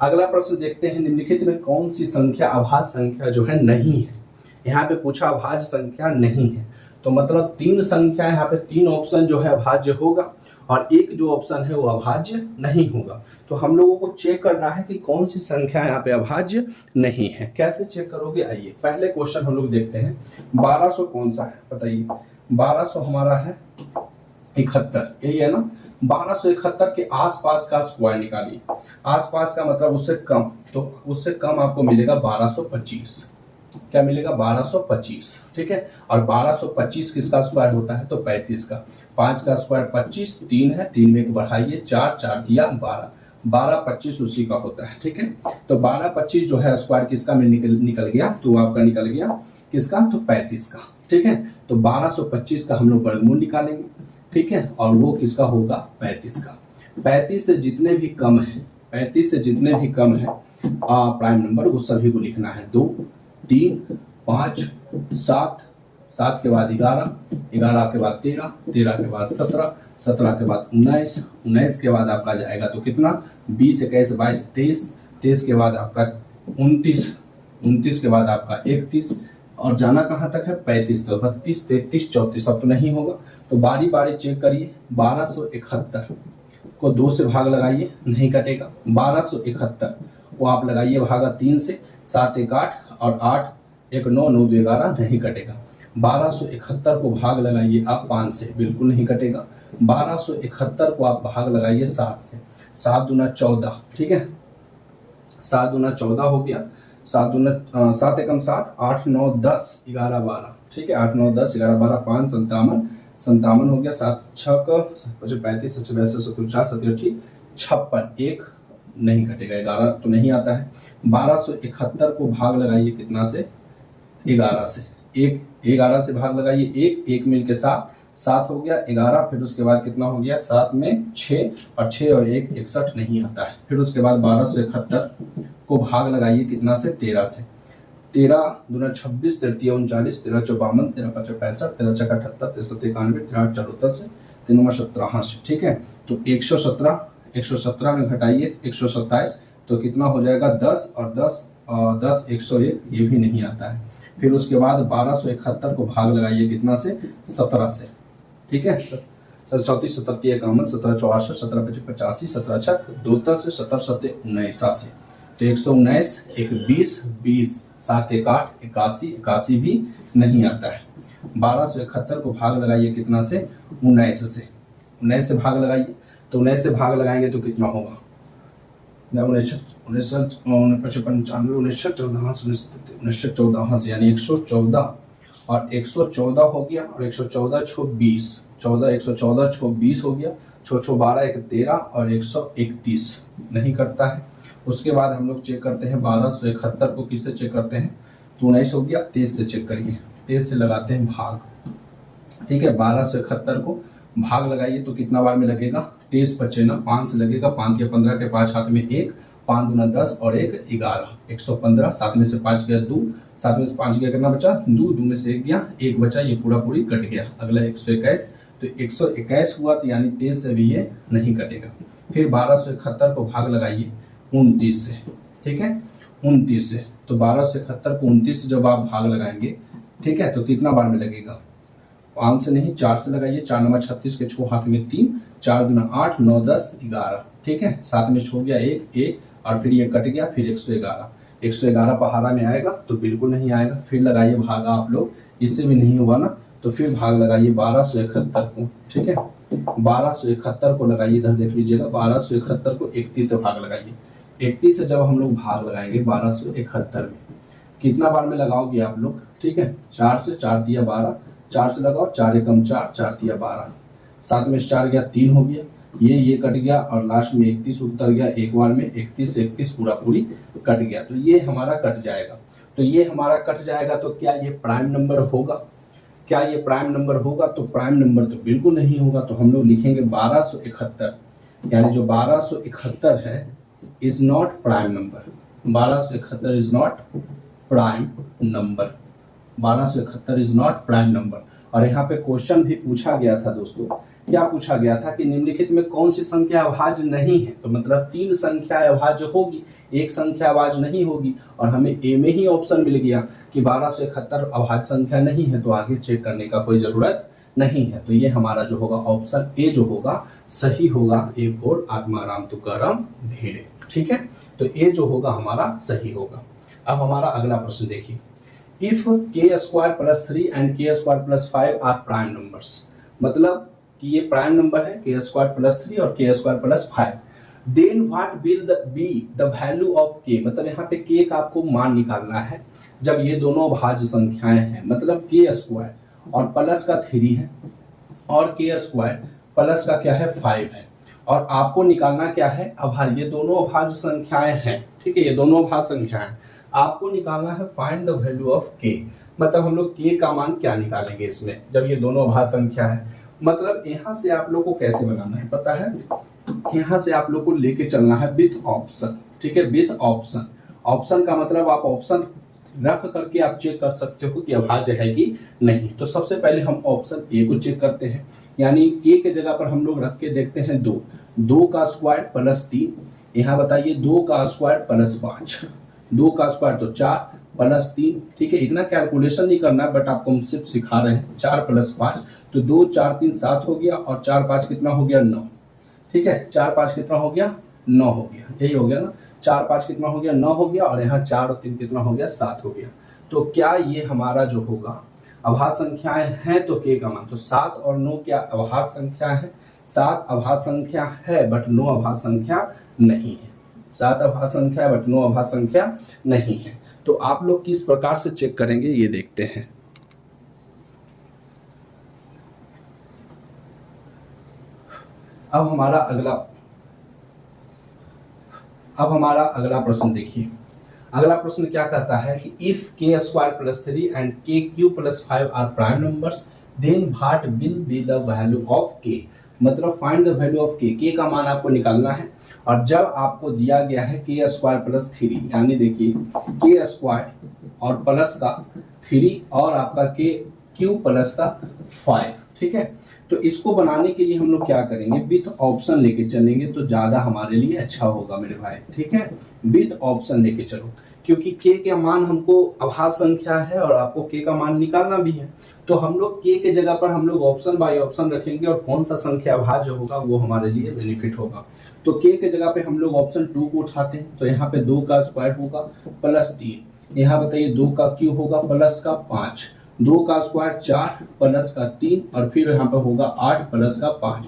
अगला प्रश्न देखते हैं, निम्नलिखित में कौन सी संख्या अभाज्य संख्या जो है नहीं है। यहाँ पे पूछा अभाज्य संख्या नहीं है, तो मतलब 3 संख्या, यहाँ पे 3 ऑप्शन जो है अभाज्य होगा और एक जो ऑप्शन है वो अभाज्य नहीं होगा। तो हम लोगों को चेक करना है कि कौन सी संख्या यहाँ पे अभाज्य नहीं है। कैसे चेक करोगे, आइए पहले क्वेश्चन हम लोग देखते हैं। 1200 कौन सा है, बताइए। 1200 हमारा है 71, यही है ना। 1271 के आसपास का स्क्वायर निकालिए। आसपास का मतलब उससे कम, तो उससे कम आपको मिलेगा 1225। क्या मिलेगा, 1225, ठीक है। और 1225 किसका स्क्वायर होता है, तो 35 का। 5 का स्क्वायर 25, 3 है, 3 में एक बढ़ाइए, 4 4 दिया 12, 12 25 उसी का होता है, ठीक है। तो 12 25 जो है स्क्वायर किसका में निकल गया, तो आपका निकल गया किसका, तो 35 का, ठीक है। तो 1225 का हम लोग वर्गमूल निकालेंगे, ठीक है, और वो किसका होगा, 35 का। 35 से जितने भी कम है, 35 से जितने भी कम है प्राइम नंबर वो सभी को लिखना है। 2, 3, 5, 7, 7 के बाद 11, 11 के बाद 13, 13 के बाद 17, 17 के बाद 19, 19 के बाद आपका जाएगा तो कितना 20, 21, 22, 23, 23 के बाद आपका 29, 29 के बाद आपका 31 और जाना कहाँ तक है 35, तो 32, 33, 34 अब तो नहीं होगा। तो बारी बारी चेक करिए। 1271 को 2 से भाग लगाइए, नहीं कटेगा। 1271 को आप लगाइए भागा 3 से, 7 1 8 और 8 1 9 9 2 11 नहीं कटेगा। 1271 को भाग लगाइए आप 5 से, बिल्कुल नहीं कटेगा। 1271 को आप भाग लगाइए 7 से, 7 दूना 14, ठीक है, 7 दूना 14 हो गया। 7 दूना 7 एकम 7, 8 9 10 11 12, ठीक है, 8 9 10 11 12 5 57 हो गया। 7 6 का 35 32 49 57 56 1 नहीं कटेगा, 11 तो नहीं आता है। 1271 को भाग लगाइए कितना से 11 से, 11 से भाग लगाइए 1 मिल के 7 हो गया। 11 फिर उसके बाद कितना हो गया 7 में 6 और 6 और 1 61 नहीं आता है। फिर उसके बाद 1271 को भाग लगाइए कितना से 13 से, 13 दूना 26 33 39 13 54 13 5 65 13 6 78 63 91 13 74 से 3 17 से, ठीक है। तो 117 में घटाइए 127 तो कितना हो जाएगा 10 और 10 101, ये भी नहीं आता है। फिर उसके बाद 1271 को भाग लगाइए कितना से 17 से, ठीक है, 34 37 51 17 64 17 85 17 छक 2 से 17 7 19 से, तो 119 1 20 20 7 1 8 81 81 भी नहीं आता है। 1271 को भाग लगाइए कितना से 19 से, 19 से भाग लगाइए, तो 19 से भाग लगाएंगे तो कितना होगा 1914 से, यानी 114 और 114 हो गया और 114 छो 20, 114 छो 20 हो गया, छो 12 1 13 और 131 नहीं करता है। उसके बाद हम लोग चेक करते हैं 1271 को किससे चेक करते हैं, तो 19 हो गया, 23 से चेक करिए, 23 से लगाते हैं भाग, ठीक है। 1271 को भाग लगाइए तो कितना बार में लगेगा 23 बचे ना 5 से लगेगा, 5 या 15 के 5 हाथ में 1, 5 दूना 10 और 1 11, 115, 7 में से 5 गया 2, 7 में से 5 गया कितना बचा 2, 2 में से 1 गया 1 बचा, ये पूरा पूरी कट गया। अगला 121, तो 121 हुआ तो यानी 23 से भी ये नहीं कटेगा। फिर 1271 को भाग लगाइए 29 से, ठीक है, 29 से, तो 1271 को 29 से जब आप भाग लगाएंगे, ठीक है, तो कितना बार में लगेगा 5 से नहीं 4 से लगाइए, 4 नंबर 36 के 6 हाथ में 3, 4 दूना 8 9 10 11, ठीक है, 7 में छो गया 1 और फिर ये कट गया, फिर 111 पहाड़ा में आएगा तो बिल्कुल नहीं आएगा। फिर लगाइए भागा आप लोग, इससे भी नहीं होगा ना, तो फिर भाग लगाइए 1271 को, ठीक है, 1271 को लगाइए, इधर देख लीजिएगा 1271 को 31 से भाग लगाइए। 31 से जब हम लोग भाग लगाएंगे 1271 में कितना बार में लगाओगे आप लोग, ठीक है, 4 से, 4 दिया 12, 4 से लगाओ, 4 एकम 4, 4 दिया 12, 7 में 4 गया 3 हो गया, ये कट गया और लास्ट में 31 उतर गया एक बार में, 31 से 31 पूरा पूरी कट गया, तो ये हमारा कट जाएगा। तो ये हमारा कट जाएगा, तो क्या ये प्राइम नंबर होगा, क्या ये प्राइम नंबर होगा, तो प्राइम नंबर तो बिल्कुल नहीं होगा। तो हम लोग लिखेंगे 1271, यानी जो 1271 है is not prime number, 1271 is not prime number, 1271 is not prime number. और यहाँ पे क्वेश्चन भी पूछा गया था दोस्तों, क्या पूछा गया था कि निम्नलिखित में कौन सी संख्या अभाज्य नहीं है, तो मतलब 3 संख्या अभाज्य होगी, एक संख्या अभाज्य नहीं होगी, और हमें ए में ही ऑप्शन मिल गया कि 1271 अभाज्य संख्या नहीं है, तो आगे चेक करने का कोई जरूरत नहीं है। तो ये हमारा जो होगा ऑप्शन ए जो होगा सही होगा, ए फॉर आत्माराम तुकाराम भिड़े, ठीक है, तो ए जो होगा हमारा सही होगा। अब हमारा अगला प्रश्न देखिए, if k square plus 3 and k square plus 5 are prime numbers, मतलब कि ये प्राइम नंबर है k स्क्वायर प्लस 3 और k square plus 5, then what will be the value of k, मतलब यहाँ पे k का आपको मान निकालना है जब ये दोनों भाज्य संख्याएं हैं, मतलब k स्क्वायर और प्लस का 3 है और k स्क्वायर प्लस का क्या है 5 है, और आपको निकालना क्या है अभाज्य, ये दोनों अभाज्य संख्याएं हैं, ठीक है, ये दोनों अभाज्य संख्याएं, आपको निकालना है find the value of k, मतलब हम लोग k का मान क्या निकालेंगे इसमें जब ये दोनों अभाज्य संख्या है, मतलब यहाँ से आप लोग को कैसे बनाना है पता है, यहाँ से आप लोग को लेके चलना है विथ ऑप्शन, ठीक है, विथ ऑप्शन। ऑप्शन का मतलब आप ऑप्शन रख करके आप चेक कर सकते हो कि अभाज्य है कि नहीं। तो सबसे पहले हम ऑप्शन ए को चेक करते हैं, यानी के के जगह पर हम लोग रख के देखते हैं 2, 2 का स्क्वायर प्लस 3, यहाँ बताइए 2 का स्क्वायर प्लस 5, 2 का स्क्वायर तो 4 प्लस 3, ठीक है, इतना कैलकुलेशन नहीं करना बट आपको हम सिर्फ सिखा रहे हैं। 4 प्लस 5 तो 2 4 3 7 हो गया, और 4 5 कितना हो गया 9, ठीक है, 4 5 कितना हो गया 9 हो गया, यही हो गया ना, 4 5 कितना हो गया 9 हो गया, और यहाँ 4 और 3 कितना हो गया 7 हो गया। तो क्या ये हमारा जो होगा अभाज्य संख्याएं हैं, तो के का मान तो 7 और 9 क्या अभाज्य संख्या है, 7 अभाज्य संख्या है बट 9 अभाज्य संख्या नहीं है, 7 अभाज्य संख्या है बट 9 अभाज्य संख्या नहीं है। तो आप लोग किस प्रकार से चेक करेंगे ये देखते हैं। अब हमारा अगला प्रश्न देखिए। अगला प्रश्न क्या कहता है कि if k square plus 3 and k q plus 5 are prime numbers then what will be the value of k, मतलब फाइंड द वैल्यू ऑफ के का मान आपको निकालना है। और जब आपको दिया गया है के स्क्वायर प्लस 3, यानी देखिए के स्क्वायर और प्लस का 3 और आपका के क्यू प्लस का 5, ठीक है, तो इसको बनाने के लिए हम लोग क्या करेंगे, विथ ऑप्शन लेके चलेंगे तो ज्यादा हमारे लिए अच्छा होगा मेरे भाई, ठीक है, विथ ऑप्शन लेके चलो, क्योंकि के मान हमको अभाज्य संख्या है और आपको के का मान निकालना भी है। तो हम लोग के जगह पर हम लोग ऑप्शन बाय ऑप्शन रखेंगे और कौन सा संख्या अभाज्य होगा वो हमारे लिए बेनिफिट होगा। तो के जगह पे हम लोग ऑप्शन 2 को उठाते हैं, तो यहाँ पे 2 का स्क्वायर होगा प्लस 3, यहाँ बताइए 2 का क्यू होगा प्लस का 5, 2 का स्क्वायर 4 प्लस का 3, और फिर यहाँ पे होगा 8 प्लस का 5,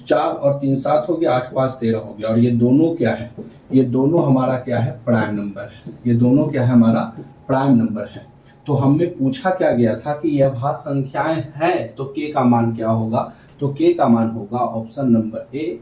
4 और 3 7 हो गया, 8 5 13 हो गया। और ये दोनों क्या है, ये दोनों हमारा क्या है प्राइम नंबर है, ये दोनों क्या है हमारा प्राइम नंबर है। तो हमें पूछा क्या गया था कि यह अभाज्य संख्याएं हैं तो के का मान क्या होगा, तो के का मान होगा option number A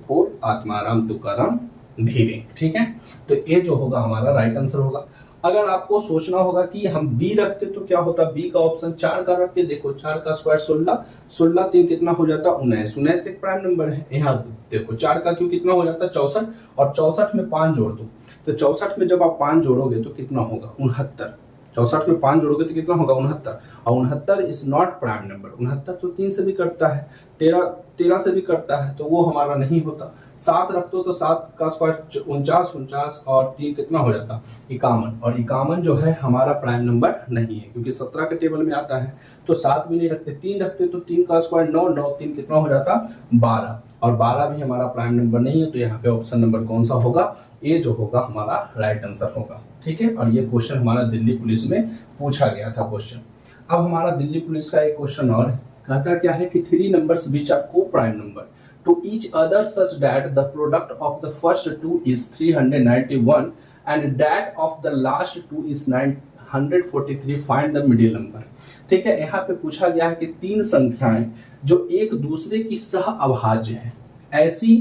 4 Atmaram Tukaram Bhire, ठीक है। तो ए जो होगा हमारा राइट आंसर होगा। अगर आपको सोचना होगा कि हम बी रखते तो क्या होता, बी का ऑप्शन 4 का रख के देखो, 4 का स्क्वायर 16, 16 3 कितना हो जाता 19, 19 एक प्राइम नंबर है। यहाँ देखो 4 का क्यों कितना हो जाता 64, और 64 में 5 जोड़ दो, तो 64 में जब आप 5 जोड़ोगे तो कितना होगा 69, 64 में 5 जोड़ोगे तो कितना होगा 69, और 69 इज नॉट प्राइम नंबर। 69 तो 3 से भी कटता है, 13 से भी कटता है, तो वो हमारा नहीं होता। 7 रख दो तो 7 का स्क्वायर 49, 49 और 3 कितना हो जाता 51, और 51 जो है हमारा प्राइम नंबर नहीं है क्योंकि 17 के टेबल में आता है। तो 7 भी नहीं रखते, 3 रखते तो 3 का स्क्वायर 9, 9 3 कितना हो जाता 12, और 12 भी हमारा प्राइम नंबर नहीं है। तो यहाँ पे ऑप्शन नंबर कौन सा होगा, ए जो होगा हमारा राइट आंसर होगा, ठीक है। और ये क्वेश्चन हमारा दिल्ली पुलिस में पूछा गया था क्वेश्चन। अब हमारा दिल्ली पुलिस का एक क्वेश्चन और कहता क्या है कि 3 numbers which are co-prime number to each other such that the product of the first 2 is 391 and that of the last 2 is 943, find the middle number, ठीक है। यहाँ पे पूछा गया है कि 3 संख्याएं जो एक दूसरे की सह अभाज्य है, ऐसी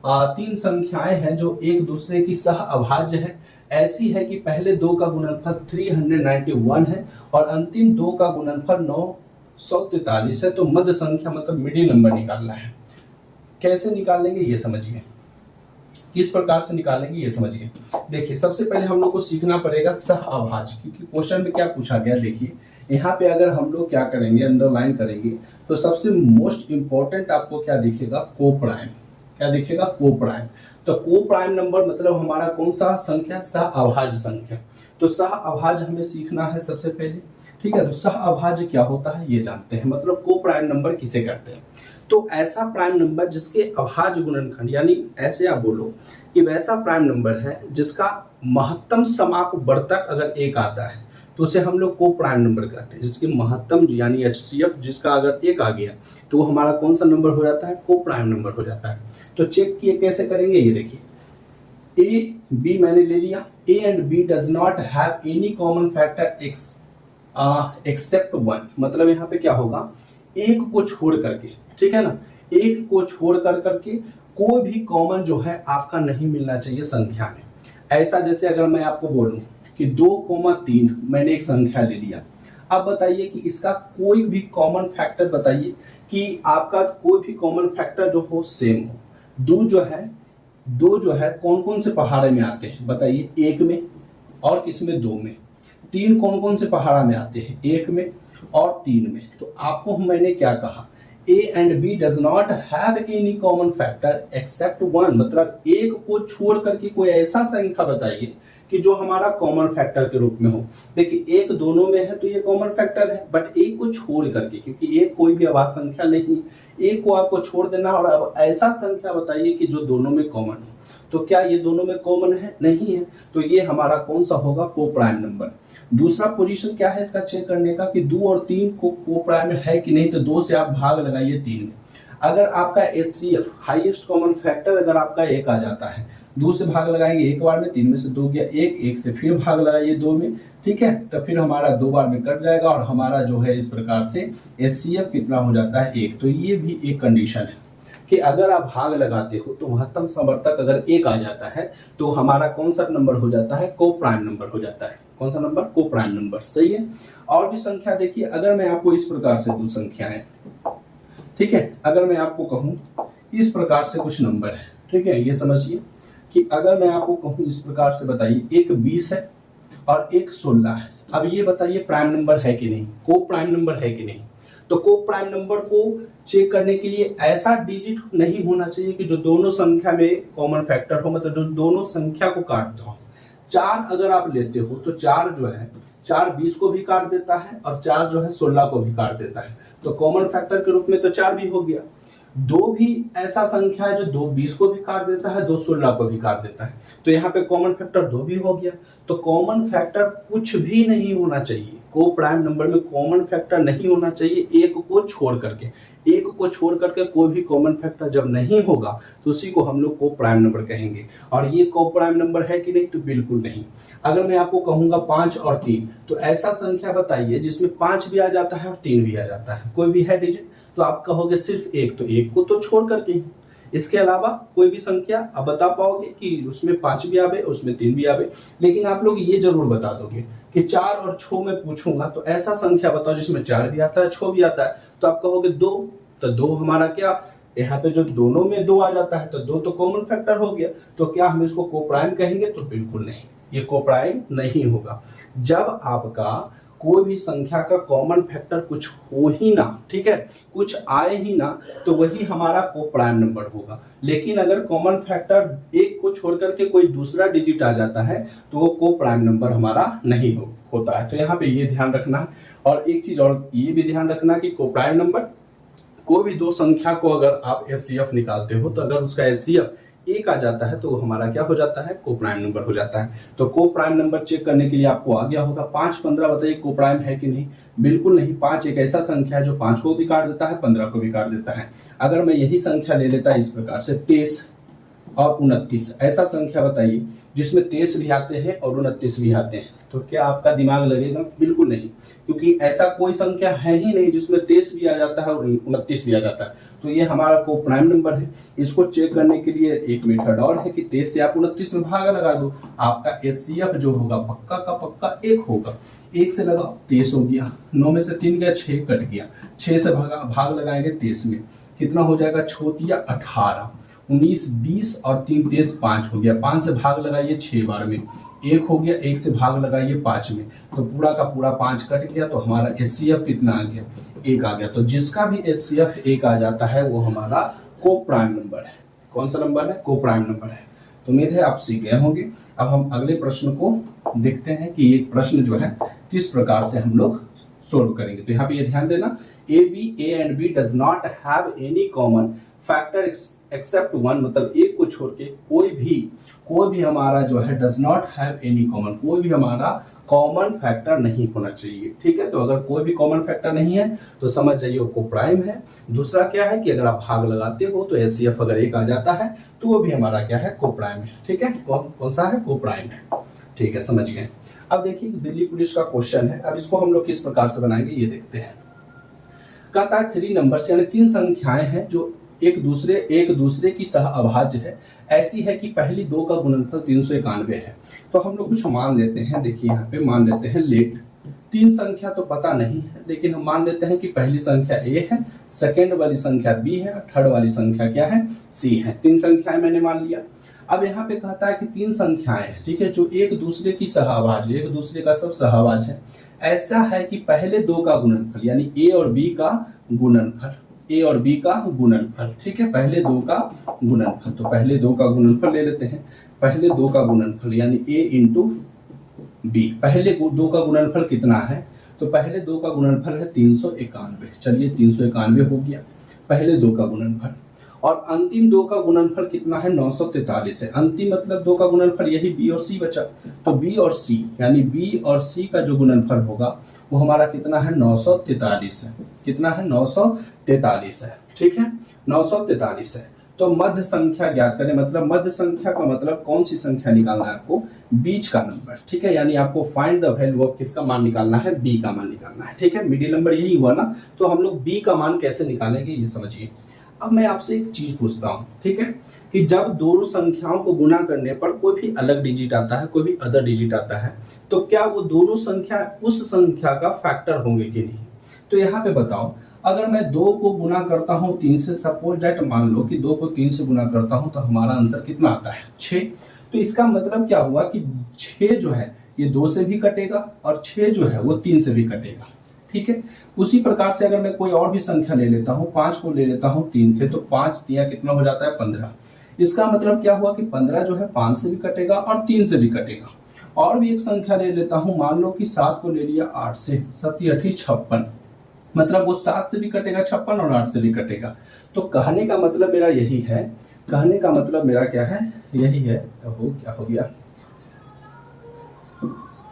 3 संख्याएं हैं जो एक दूसरे की सह अभाज्य है, ऐसी है कि पहले 2 का गुणनफल 391 है और अंतिम 2 का गुणनफल 943 है। तो मध्य संख्या मतलब मिडिल नंबर निकालना है। कैसे निकालेंगे ये समझिए, किस प्रकार से निकालेंगे ये समझिए। देखिए सबसे पहले हम लोग को सीखना पड़ेगा सह अभाज्य, क्योंकि क्वेश्चन में क्या पूछा गया, देखिए यहाँ पे अगर हम लोग क्या करेंगे अंडरलाइन करेंगे तो सबसे मोस्ट इंपॉर्टेंट आपको क्या दिखेगा, को प्राइम, क्या दिखेगा को प्राइम। तो को प्राइम नंबर मतलब हमारा कौन सा संख्या, सह अभाज्य संख्या। तो सह अभाज्य हमें सीखना है सबसे पहले, ठीक है। तो सह अभाज्य क्या होता है ये जानते हैं, मतलब को प्राइम नंबर किसे कहते हैं। तो ऐसा प्राइम नंबर जिसके अभाज्य गुणनखंड, यानी ऐसे आप बोलो कि वैसा प्राइम नंबर है जिसका महत्तम समाप वर्तक अगर 1 आता है तो उसे हम लोग को प्राइम नंबर कहते हैं। जिसके महत्तम यानी HCF जिसका अगर 1 आ गया तो वो हमारा कौन सा नंबर हो जाता है, को प्राइम नंबर हो जाता है। तो चेक किए कैसे करेंगे, ये देखिए ए बी मैंने ले लिया, A and B does not have any common factor except 1, मतलब यहाँ पे क्या होगा, एक को छोड़ करके, ठीक है ना, एक को छोड़ करके कोई भी कॉमन जो है आपका नहीं मिलना चाहिए संख्या में। ऐसा जैसे अगर मैं आपको बोलूं कि 2,3 मैंने एक संख्या ले लिया, अब बताइए कि इसका कोई भी कॉमन फैक्टर बताइए कि आपका कोई भी कॉमन फैक्टर जो हो सेम हो। दो जो है कौन कौन से पहाड़े में आते हैं बताइए, एक में और किसमें, दो में। तीन कौन कौन से पहाड़ा में आते हैं, एक में और तीन में। तो आपको मैंने क्या कहा, A and B does not have any common factor except one, मतलब एक को छोड़ करके कोई ऐसा संख्या बताइए कि जो हमारा कॉमन फैक्टर के रूप में हो। देखिए एक दोनों में है तो ये कॉमन फैक्टर है, बट एक को छोड़ करके, क्योंकि एक कोई भी अभाज्य संख्या नहीं, एक को आपको छोड़ देना और अब ऐसा संख्या बताइए कि जो दोनों में कॉमन हो। तो क्या ये दोनों में कॉमन है? नहीं है। तो ये हमारा कौन सा होगा, को प्राइम नंबर। दूसरा पोजीशन क्या है इसका चेक करने का कि 2 और 3 को प्राइम है कि नहीं। तो 2 से आप भाग लगाइए 3 में। अगर आपका HCF हाईएस्ट कॉमन फैक्टर अगर आपका 1 आ जाता है, 2 से भाग लगाएंगे एक बार में, 3 में से 2 गया 1, 1 से फिर भाग लगाइए 2 में, ठीक है। तो फिर हमारा 2 बार में कट जाएगा और हमारा जो है इस प्रकार से HCF कितना हो जाता है, 1। तो ये भी एक कंडीशन है कि अगर आप भाग लगाते हो तो महत्तम समवर्तक अगर 1 आ जाता है तो हमारा कौन सा नंबर हो जाता है, को प्राइम नंबर हो जाता है। कौन सा नंबर, को प्राइम नंबर, सही है। और भी संख्या देखिए, अगर मैं आपको इस प्रकार से दो संख्याएं, ठीक है, अगर मैं आपको कहूं इस प्रकार से कुछ नंबर है, ठीक है, ये समझिए कि अगर मैं आपको कहूं इस प्रकार से बताइए, एक 20 है और एक 16 है। अब ये बताइए प्राइम नंबर है कि नहीं, को प्राइम नंबर है कि नहीं। तो को प्राइम नंबर को चेक करने के लिए ऐसा डिजिट नहीं होना चाहिए कि जो दोनों संख्या में कॉमन फैक्टर हो, मतलब जो दोनों संख्या को काटता हो। 4 अगर आप लेते हो तो 4 जो है 4 20 को भी काट देता है और 4 जो है 16 को भी काट देता है। तो कॉमन फैक्टर के रूप में तो 4 भी हो गया। 2 भी ऐसा संख्या है जो 2 20 को भी काट देता है, 2 16 को भी काट देता है। तो यहाँ पे कॉमन फैक्टर 2 भी हो गया। तो कॉमन फैक्टर कुछ भी नहीं होना चाहिए, को प्राइम नंबर में कॉमन फैक्टर नहीं होना चाहिए एक को छोड़ करके। एक को छोड़ करके कोई भी कॉमन फैक्टर जब नहीं होगा तो उसी को हम लोग को प्राइम नंबर कहेंगे। और ये को प्राइम नंबर है कि नहीं, तो बिल्कुल नहीं। अगर मैं आपको कहूंगा 5 और 3, तो ऐसा संख्या बताइए जिसमें 5 भी आ जाता है और 3 भी आ जाता है, कोई भी है डिजिट। तो आप कहोगे सिर्फ एक, तो एक को तो छोड़ करके ही, इसके अलावा कोई भी संख्या आप बता पाओगे कि उसमें 5 भी आवे उसमें 3 भी आवे। लेकिन आप लोग ये जरूर बता दोगे कि 4 और 6 में पूछूंगा तो ऐसा संख्या बताओ जिसमें 4 भी आता है 6 भी आता है। तो आप कहोगे 2, तो 2 हमारा क्या, यहाँ पे जो दोनों में 2 आ जाता है तो 2 तो कॉमन फैक्टर हो गया। तो क्या हम इसको को प्राइम कहेंगे, तो बिल्कुल नहीं, ये को प्राइम नहीं होगा। जब आपका कोई भी संख्या का कॉमन फैक्टर कुछ हो ही ना, ठीक है, कुछ आए ही ना, तो वही हमारा को प्राइम नंबर होगा। लेकिन अगर कॉमन फैक्टर एक को छोड़ करके कोई दूसरा डिजिट आ जाता है तो वो को प्राइम नंबर हमारा नहीं होता है। तो यहाँ पे ये ध्यान रखना है। और एक चीज और ये भी ध्यान रखना कि को प्राइम नंबर, कोई भी दो संख्या को अगर आप HCF निकालते हो तो अगर उसका HCF 1 आ जाता है तो हमारा क्या हो जाता है, को प्राइम नंबर हो जाता है। तो को प्राइम नंबर चेक करने के लिए आपको आ गया होगा 5 15, बताइए को प्राइम है कि नहीं, बिल्कुल नहीं। 5 एक ऐसा संख्या है जो 5 को भी काट देता है 15 को भी काट देता है। अगर मैं यही संख्या ले लेता इस प्रकार से 23 और 29, ऐसा संख्या बताइए जिसमें 23 भी आते हैं और 29 भी आते हैं, तो क्या आपका दिमाग लगेगा, बिल्कुल नहीं, क्योंकि ऐसा कोई संख्या है ही नहीं जिसमें 23 भी आ जाता है और 29 भी आ जाता है। तो ये हमारा को प्राइम नंबर है। इसको चेक करने के लिए एक मेथड और है कि 23 से आप 29 में भाग लगा दो, आपका HCF जो होगा पक्का का पक्का 1 होगा। 1 से लगाओ 23 हो गया, 9 में से 3 गया 6 कट गया, 6 से भाग लगाएंगे 23 में, कितना हो जाएगा 6 या 18, 19 20 और 3 23 5 हो गया। 5 से भाग लगाइए 6 बार में, 1 हो गया, 1 से भाग लगाइए 5 में, तो पूरा का पूरा 5 कट गया। तो हमारा HCF कितना आ गया, 1 आ गया। तो जिसका भी HCF 1 आ जाता है वो हमारा को प्राइम नंबर है। कौन सा नंबर है, को प्राइम नंबर है। तो उम्मीद है आप सीख गए होंगे। अब हम अगले प्रश्न को देखते हैं कि ये प्रश्न जो है किस प्रकार से हम लोग सोल्व करेंगे। तो यहाँ पे ये ध्यान देना, A and B does not have any common factor except 1, मतलब एक को छोड़ के कोई भी हमारा जो है does not have any common, कोई भी हमारा कॉमन फैक्टर नहीं होना चाहिए, ठीक है। तो अगर कोई भी कॉमन फैक्टर नहीं है तो समझ जाइए वो को प्राइम है। दूसरा क्या है कि अगर आप भाग लगाते हो तो HCF अगर 1 आ जाता है तो वो भी हमारा क्या है, को प्राइम है, ठीक है। कौन सा है, को प्राइम है, ठीक है, समझ गए। अब देखिए दिल्ली पुलिस का क्वेश्चन है। अब इसको हम लोग किस प्रकार से बनाएंगे ये देखते हैं। कहता है 3 नंबर्स यानी 3 संख्याएं हैं जो एक दूसरे की सह अभाज्य है। ऐसी है कि पहली 2 का गुणनफल 391 है। तो हम लोग कुछ मान लेते हैं, देखिए यहाँ पे मान लेते हैं लेट तीन संख्या तो पता नहीं है, लेकिन हम मान लेते हैं कि पहली संख्या ए है, सेकेंड वाली संख्या बी है और थर्ड वाली संख्या क्या है, सी है। तीन संख्याएं मैंने मान लिया। अब यहाँ पे कहता है कि तीन संख्याएं हैं, ठीक है, जो एक दूसरे की सहआवाज है, एक दूसरे का सब सहआवाज है। ऐसा है कि पहले दो का गुणनफल यानी ए और बी का गुणनफल, ए और बी का गुणनफल, ठीक है, पहले दो का गुणनफल। तो पहले दो का गुणनफल ले लेते हैं। पहले दो का गुणनफल यानी ए इंटू बी। पहले दो का गुणनफल कितना है, तो पहले दो का गुणनफल है 391। चलिए 391 हो गया पहले दो का गुणनफल। और अंतिम दो का गुणनफल कितना है, 943 है। अंतिम मतलब दो का गुणनफल यही बी और सी बचा। तो बी और सी यानी बी और सी का जो गुणनफल होगा वो हमारा कितना है, 943 है। कितना है, 943 है, ठीक है, 943 है। तो मध्य संख्या ज्ञात करें, मतलब मध्य संख्या का मतलब कौन सी संख्या निकालना है आपको, बीच का नंबर, ठीक है, यानी आपको फाइंड द वैल्यू ऑफ किसका मान निकालना है, बी का मान निकालना है, ठीक है, मिडिल नंबर यही हुआ ना। तो हम लोग बी का मान कैसे निकालेंगे ये समझिए। अब मैं आपसे एक चीज पूछता हूँ, ठीक है, कि जब दोनों संख्याओं को गुणा करने पर कोई भी अलग डिजिट आता है, कोई भी अदर डिजिट आता है, तो क्या वो दोनों संख्या उस संख्या का फैक्टर होंगे कि नहीं। तो यहाँ पे बताओ, अगर मैं 2 को गुना करता हूँ 3 से, सपोज दैट मान लो कि 2 को 3 से गुना करता हूँ तो हमारा आंसर कितना आता है, 6। तो इसका मतलब क्या हुआ कि 6 जो है ये 2 से भी कटेगा और 6 जो है वो 3 से भी कटेगा, ठीक है। उसी प्रकार से अगर मैं कोई और भी संख्या ले लेता हूँ, 5 को ले लेता हूँ 3 से, तो 5 दिया कितना हो जाता है, 15। इसका मतलब क्या हुआ कि 15 जो है 5 से भी कटेगा और 3 से भी कटेगा। और भी एक संख्या ले लेता हूँ, मान लो कि 7 को ले लिया 8 से, 7 × 8 = 56, मतलब वो 7 से भी कटेगा 56 और 8 से भी कटेगा। तो कहने का मतलब मेरा यही है, कहने का मतलब मेरा क्या है, यही है, क्या हो गया,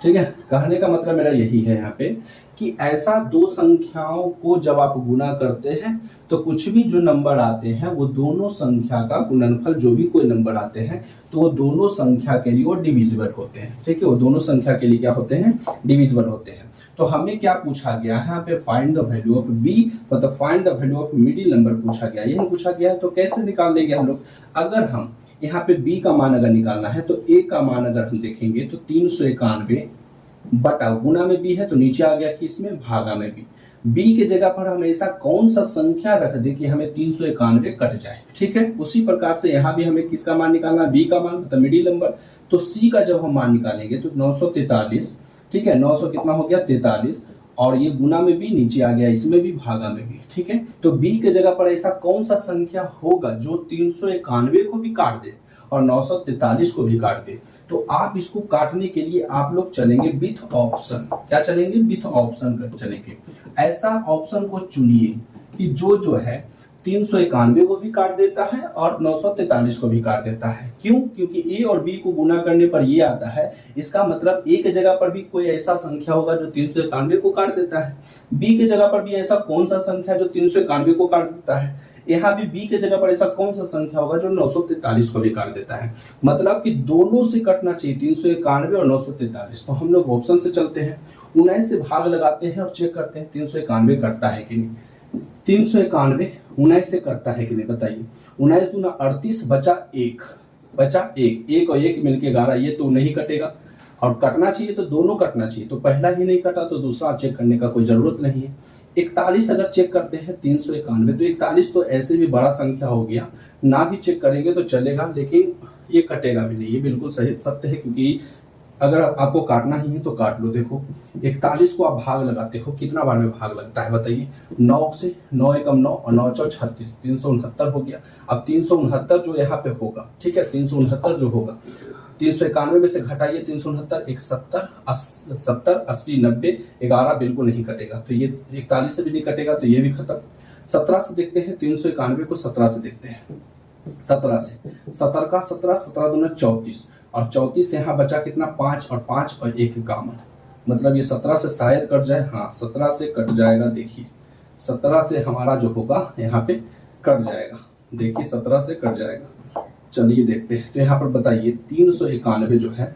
ठीक है, कहने का मतलब मेरा यही है यहाँ पे कि ऐसा दो संख्याओं को जब आप गुना करते हैं तो कुछ भी जो नंबर आते हैं वो दोनों संख्या का गुणनफल, जो भी कोई नंबर आते हैं तो वो दोनों संख्या के लिए वो डिविजिबल होते हैं, ठीक है, वो दोनों संख्या के लिए क्या होते हैं, डिविजिबल होते हैं। तो हमें क्या पूछा गया है यहाँ पे, find the value of B, मतलब find the value of middle number पूछा गया, यही पूछा गया है। तो कैसे निकाल लेंगे हम लोग, अगर हम यहाँ पे बी का मान अगर निकालना है तो ए का मान अगर हम देखेंगे तो 391 बटा, गुना में बी है तो नीचे आ गया किस में, भागा में बी। बी के जगह पर हम ऐसा कौन सा संख्या रख दे कि हमें 391 कट जाए, ठीक है। उसी प्रकार से यहाँ भी हमें किसका मान निकालना है, बी का मान, मतलब मिडिल नंबर। तो सी का जब हम मान निकालेंगे तो 943, ठीक है, 900 कितना हो गया, 43, और ये गुना में भी नीचे आ गया, इसमें भी भागा में भी, ठीक है। तो बी के जगह पर ऐसा कौन सा संख्या होगा जो 391 को भी काट दे और 943 को भी काट दे। तो आप इसको काटने के लिए आप लोग चलेंगे विथ ऑप्शन, क्या चलेंगे, विथ ऑप्शन कर चलेंगे। ऐसा ऑप्शन को चुनिए कि जो है 391 को भी काट देता है और 943 को भी काट देता है। क्यों, क्योंकि ए और बी को गुना करने पर ये आता है, इसका मतलब ए के जगह पर भी कोई ऐसा संख्या होगा जो 391 को काट देता है, बी के जगह पर भी ऐसा कौन सा संख्या जो 391 को काट देता है, यहाँ भी बी के जगह पर ऐसा कौन सा संख्या होगा जो 943 को भी काट देता है। मतलब कि दोनों से कटना चाहिए, 391 और 943। तो हम लोग ऑप्शन से चलते हैं, 19 से भाग लगाते हैं और चेक करते हैं 391 कटता है कि नहीं। 391 19 से कटता है कि नहीं, बताइए। 19 दूना 38, बचा 1, बचा 1 और 1 मिलके 11, ये तो नहीं कटेगा और कटना चाहिए तो दोनों कटना चाहिए। तो पहला ही नहीं कटा तो दूसरा चेक करने का कोई जरूरत नहीं है। 41 अगर चेक करते हैं 391, तो 41 तो ऐसे भी बड़ा संख्या हो गया, ना भी चेक करेंगे तो चलेगा, लेकिन ये कटेगा भी नहीं, ये बिल्कुल सही सत्य है। क्योंकि अगर आपको काटना ही है तो काट लो। देखो 41 को आप भाग लगाते हो, कितना बार में भाग लगता है बताइए, 9 से, 9 एकम 9 और 9 चौ 36, 369 हो गया। अब 369 जो यहाँ पे होगा, ठीक है, 369 जो होगा, 391 में से घटाइए 369, 1 70, 80, 90, 11 बिल्कुल नहीं कटेगा, तो ये 41 से भी नहीं कटेगा, तो ये भी खत्म। 17 से देखते हैं, 391 को 17 से देखते हैं, 17 से, 17 का 17, 17 दूना 34 और 34 यहाँ बचा कितना, 5 और 5 और 1 कामन, मतलब ये 17 से शायद कट जाए, हाँ 17 से कट जाएगा। देखिए 17 से हमारा जो होगा यहाँ पे कट जाएगा, देखिए 17 से कट जाएगा। चलिए देखते हैं, तो यहाँ पर बताइए 391 जो है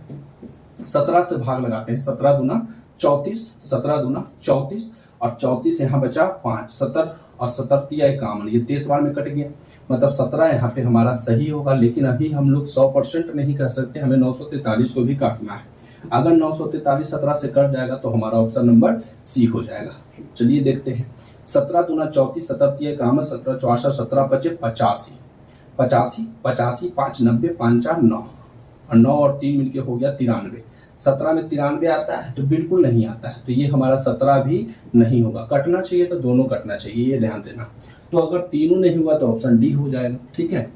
17 से भाग लगाते हैं, 17 दूना 34, 17 दूना 34 और 34 यहाँ बचा 5, 70 और 70 51, ये 23 बार में कट गया, मतलब 17 यहाँ पे हमारा सही होगा। लेकिन अभी हम लोग 100% नहीं कह सकते, हमें 943 को भी काटना है। अगर 943 17 से कट जाएगा तो हमारा ऑप्शन नंबर सी हो जाएगा। चलिए देखते हैं। 17 दूना 34, 17 51, 17 64, 17 25 85, 85 85 5 90, 5 4 9 और 9 और 3 मिलके हो गया 93। 17 में 93 आता है तो बिल्कुल नहीं आता है, तो ये हमारा 17 भी नहीं होगा। कटना चाहिए तो दोनों कटना चाहिए, ये ध्यान देना। तो अगर तीनों नहीं हुआ तो ऑप्शन डी हो जाएगा। ठीक है,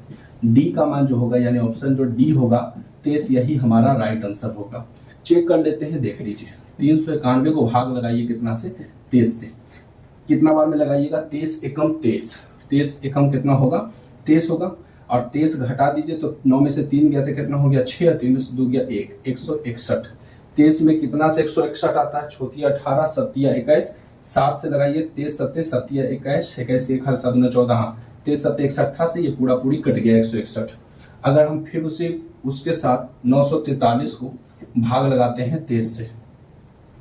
डी का मान जो होगा यानी ऑप्शन जो डी होगा 23, यही हमारा राइट आंसर होगा। चेक कर लेते हैं, देख लीजिए। 391 को भाग लगाइए कितना से, 23 से। कितना बार में लगाइएगा, 23 एकम 23, 23 एकम कितना होगा, 23 होगा। और 23 घटा दीजिए तो 9 में से 3 गया तो कितना हो गया 6, 3 से 2 गया 1, 161। 23 में कितना से 161 आता है, छोटिया 18, सत्तिया 21, 7 से लगाइए, 23 सत्ते सत्तिया 21, 21 के 1 7 9 14, हाँ 23 सत्ते 168 से ये पूरा पूरी कट गया 161। अगर हम फिर उसके साथ 943 को भाग लगाते हैं 23 से,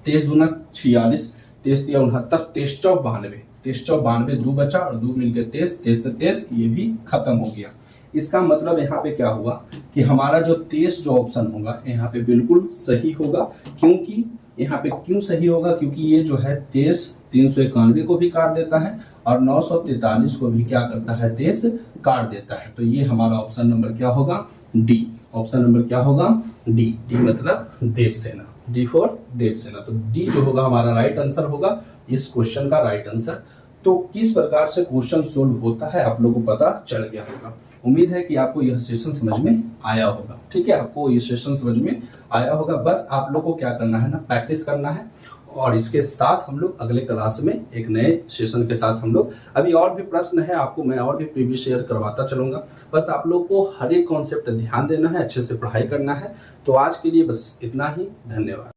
23 दूना 46, 23 या 69, 23 चौक 92, 23 चौक 92, 2 बचा और 2 मिलकर 23, 23 से 23 ये भी खत्म हो गया। इसका मतलब यहाँ पे क्या हुआ कि हमारा जो 23 जो ऑप्शन होगा यहाँ पे बिल्कुल सही होगा। क्योंकि यहाँ पे क्यों सही होगा, क्योंकि ये जो है 23 391 को भी काट देता है और 943 को भी क्या करता है 23 काट देता है। तो ये हमारा ऑप्शन नंबर क्या होगा, डी। ऑप्शन नंबर क्या होगा, डी। डी मतलब देवसेना, डी फॉर देवसेना। तो डी जो होगा हमारा राइट आंसर होगा इस क्वेश्चन का राइट आंसर। तो किस प्रकार से क्वेश्चन सोल्व होता है आप लोगों को पता चल गया होगा। उम्मीद है कि आपको यह सेशन समझ में आया होगा। ठीक है, आपको ये सेशन समझ में आया होगा। बस आप लोग को क्या करना है ना, प्रैक्टिस करना है। और इसके साथ हम लोग अगले क्लास में एक नए सेशन के साथ हम लोग, अभी और भी प्रश्न है आपको मैं और भी प्रीवियस शेयर करवाता चलूंगा। बस आप लोग को हर एक कॉन्सेप्ट ध्यान देना है, अच्छे से पढ़ाई करना है। तो आज के लिए बस इतना ही, धन्यवाद।